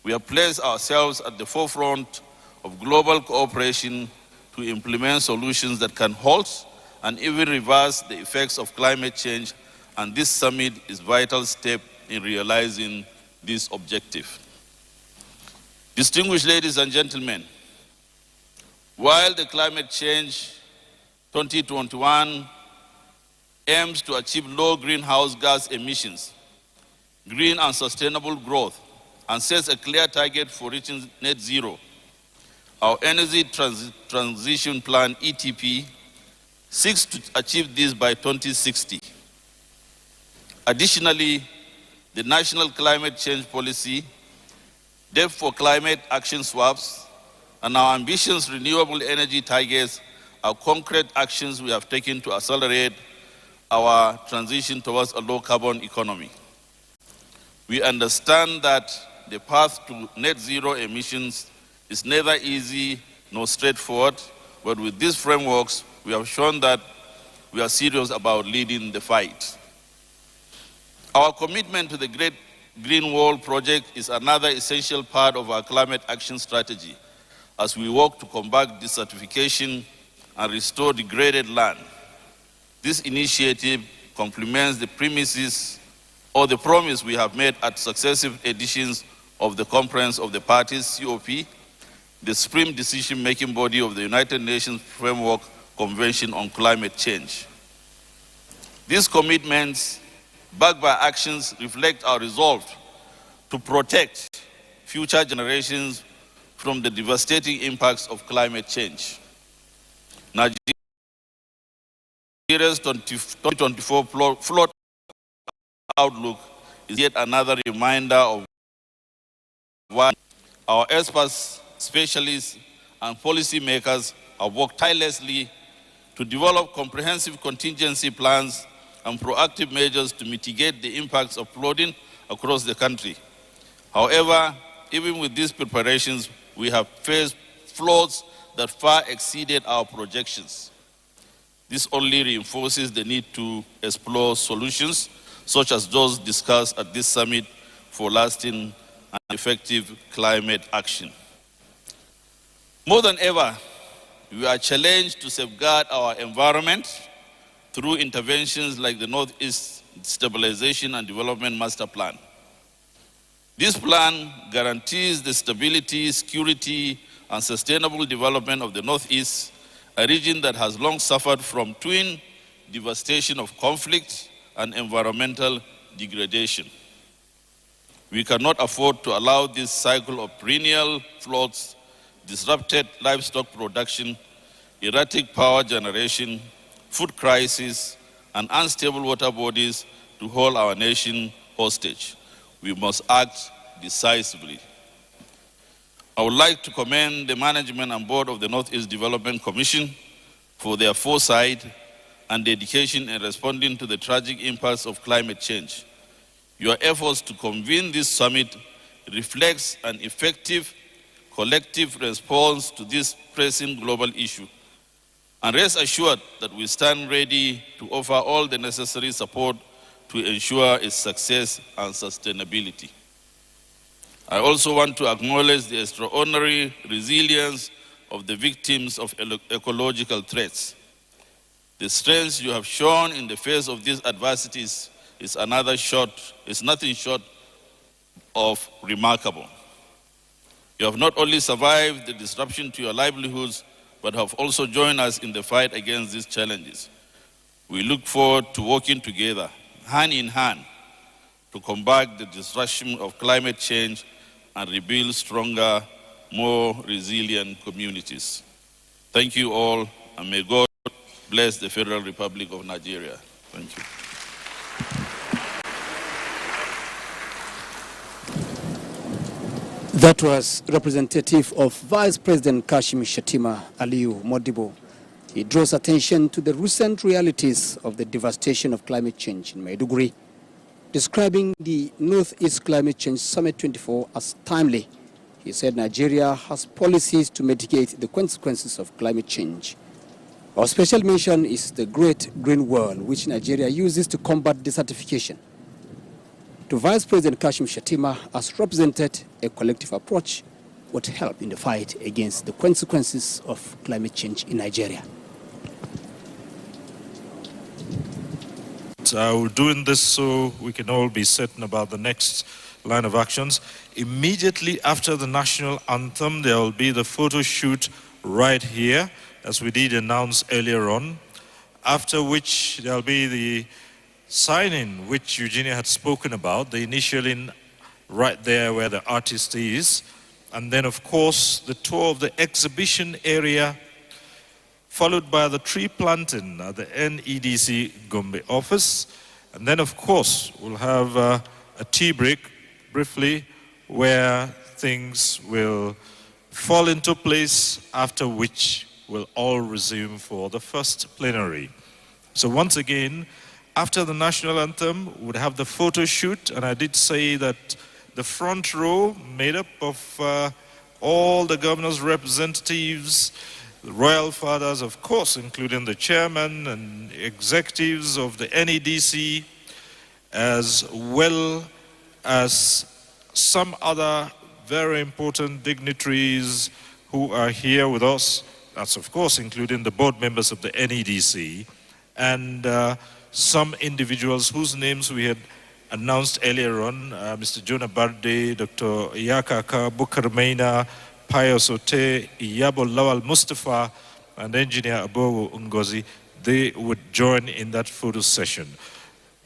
L: We have placed ourselves at the forefront of global cooperation to implement solutions that can halt and even reverse the effects of climate change, and this summit is a vital step in realizing this objective. Distinguished ladies and gentlemen, while the Climate Change 2021 aims to achieve low greenhouse gas emissions, green and sustainable growth, and sets a clear target for reaching net zero, our Energy Transition Plan, ETP, seeks to achieve this by 2060. Additionally, the National Climate Change Policy, Debt for Climate Action Swaps, and our ambitious renewable energy targets are concrete actions we have taken to accelerate our transition towards a low-carbon economy. We understand that the path to net zero emissions is neither easy nor straightforward, but with these frameworks, we have shown that we are serious about leading the fight. Our commitment to the Great Green Wall project is another essential part of our climate action strategy as we work to combat desertification and restore degraded land. This initiative complements the premises or the promise we have made at successive editions of the Conference of the Parties, COP, the supreme decision-making body of the United Nations Framework Convention on Climate Change. These commitments, backed by actions, reflect our resolve to protect future generations from the devastating impacts of climate change. Nigeria's 2024 flood outlook is yet another reminder of why our experts, specialists, and policymakers have worked tirelessly to develop comprehensive contingency plans and proactive measures to mitigate the impacts of flooding across the country. However, even with these preparations, we have faced floods that far exceeded our projections. This only reinforces the need to explore solutions such as those discussed at this summit for lasting and effective climate action. More than ever, we are challenged to safeguard our environment through interventions like the Northeast Stabilization and Development Master Plan. This plan guarantees the stability, security, and sustainable development of the Northeast, a region that has long suffered from twin devastation of conflict and environmental degradation. We cannot afford to allow this cycle of perennial floods, disrupted livestock production, erratic power generation, food crisis, and unstable water bodies to hold our nation hostage. We must act decisively. I would like to commend the management and board of the Northeast Development Commission for their foresight and dedication in responding to the tragic impacts of climate change. Your efforts to convene this summit reflects an effective collective response to this pressing global issue. And rest assured that we stand ready to offer all the necessary support to ensure its success and sustainability. I also want to acknowledge the extraordinary resilience of the victims of ecological threats. The strength you have shown in the face of these adversities is nothing short of remarkable. You have not only survived the disruption to your livelihoods, but have also joined us in the fight against these challenges. We look forward to working together, hand in hand, to combat the disruption of climate change and rebuild stronger, more resilient communities. Thank you all, and may God bless the Federal Republic of Nigeria. Thank you.
E: That was representative of Vice President Kashim Shettima Aliyu Modibo. He draws attention to the recent realities of the devastation of climate change in Maiduguri, describing the Northeast Climate Change Summit 24 as timely. He said Nigeria has policies to mitigate the consequences of climate change. Our special mention is the Great Green Wall, which Nigeria uses to combat desertification. To Vice President Kashim Shettima has represented a collective approach would help in the fight against the consequences of climate change in Nigeria.
F: We're doing this so we can all be certain about the next line of actions. Immediately after the national anthem, there will be the photo shoot right here, as we did announce earlier on, after which there will be the sign-in, which Eugenia had spoken about, the initialing right there where the artist is, and then of course the tour of the exhibition area, followed by the tree planting at the NEDC Gombe office, And then, of course, we'll have a tea break briefly where things will fall into place, after which we'll all resume for the first plenary. So once again, after the national anthem, we'll have the photo shoot, and I did say that the front row, made up of all the governor's representatives, the royal fathers, of course, including the chairman and executives of the NEDC, as well as some other very important dignitaries who are here with us. That's, of course, including the board members of the NEDC, and some individuals whose names we had announced earlier on, Mr. Jonah Barde, Dr. Yakaka Bukarmeina, Pius Ote, Iyabo Lawal Mustafa, and Engineer Abogo Ngozi. They would join in that photo session.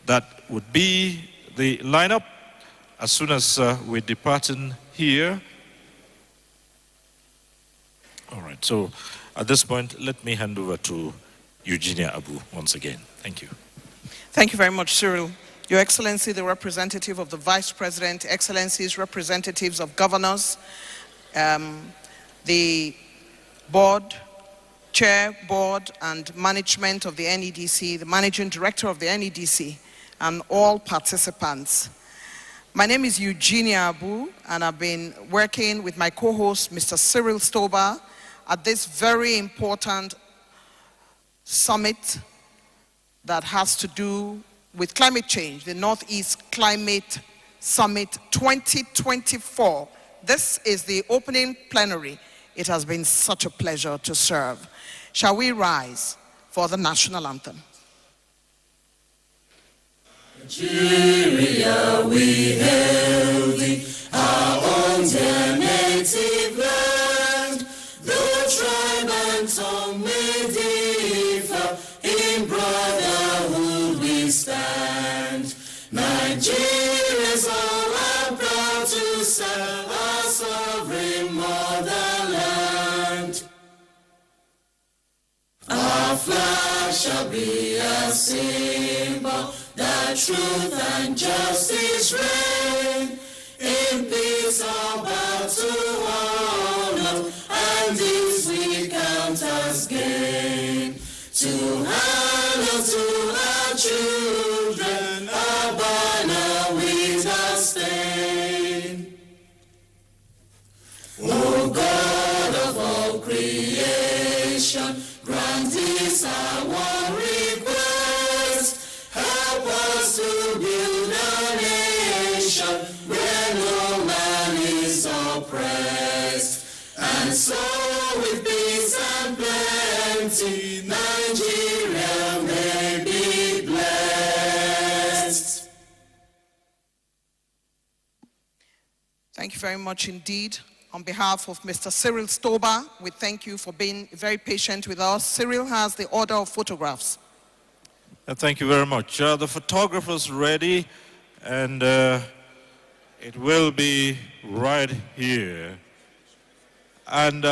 F: That would be the lineup as soon as we're departing here. All right, so at this point, let me hand over to Eugenia Abu once again. Thank you.
B: Thank you very much, Cyril. Your Excellency, the representative of the Vice President, Excellencies, representatives of governors, the board, chair, board, and management of the NEDC, the managing director of the NEDC, and all participants. My name is Eugenia Abu, and I've been working with my co-host, Mr. Cyril Stoba, at this very important summit that has to do with climate change, the Northeast Climate Summit 2024. This is the opening plenary. It has been such a pleasure to serve. Shall we rise for the national anthem?
M: Nigeria, we hail thee, our own dear native land. Though tribe and tongue may differ, in brotherhood we stand. Nigerians all are proud to serve our sovereign motherland. Our flag shall be a symbol that truth and justice reign. In peace all bow to honor, and this we count as gain. To honor to our children, our banner without stain. O God of all creation, grant this our one request. Help us to build a nation where no man is oppressed. And so with peace and plenty, Nigeria may be blessed.
B: Thank you very much indeed. On behalf of Mr. Cyril Stoba, we thank you for being very patient with us. Cyril has the order of photographs.
F: Thank you very much. The photographer's ready, and it will be right here. And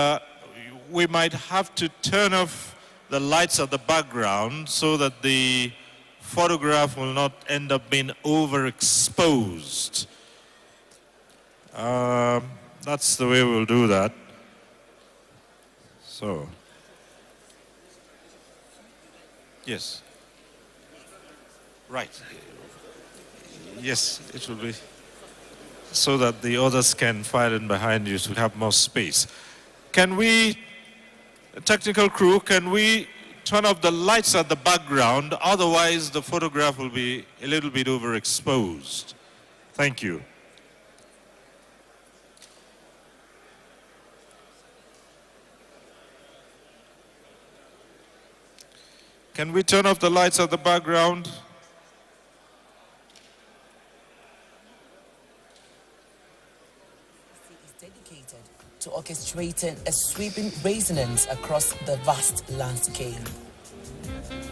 F: we might have to turn off the lights at the background so that the photograph will not end up being overexposed. That's the way we'll do that. So, yes. Right. Yes, it will be so that the others can file in behind you to have more space. Can we, technical crew, can we turn off the lights at the background? Otherwise, the photograph will be a little bit overexposed. Thank you. Can we turn off the lights at the background?
N: Is dedicated to orchestrating a sweeping resonance across the vast landscape.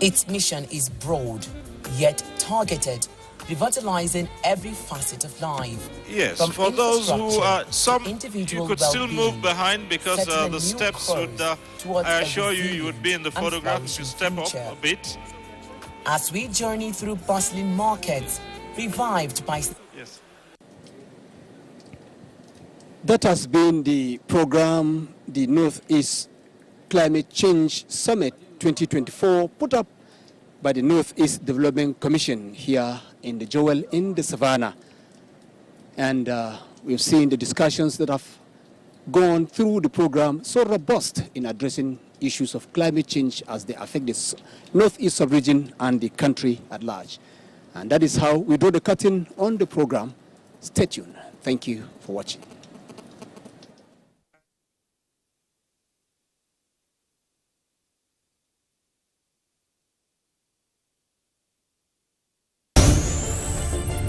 N: Its mission is broad, yet targeted, revitalizing every facet of life.
F: Yes,
N: From
F: for those who are,
N: some
F: you could still move behind because the steps would, I assure you, you would be in the photograph if you step up a bit.
N: as we journey through bustling markets revived by...
F: Yes.
E: That has been the program, the Northeast Climate Change Summit 2024, put up by the Northeast Development Commission here in the Joel in the Savannah. And we've seen the discussions that have gone through the program, so robust in addressing issues of climate change as they affect the Northeast sub-region and the country at large. And that is how we draw the curtain on the program. Stay tuned. Thank you for watching.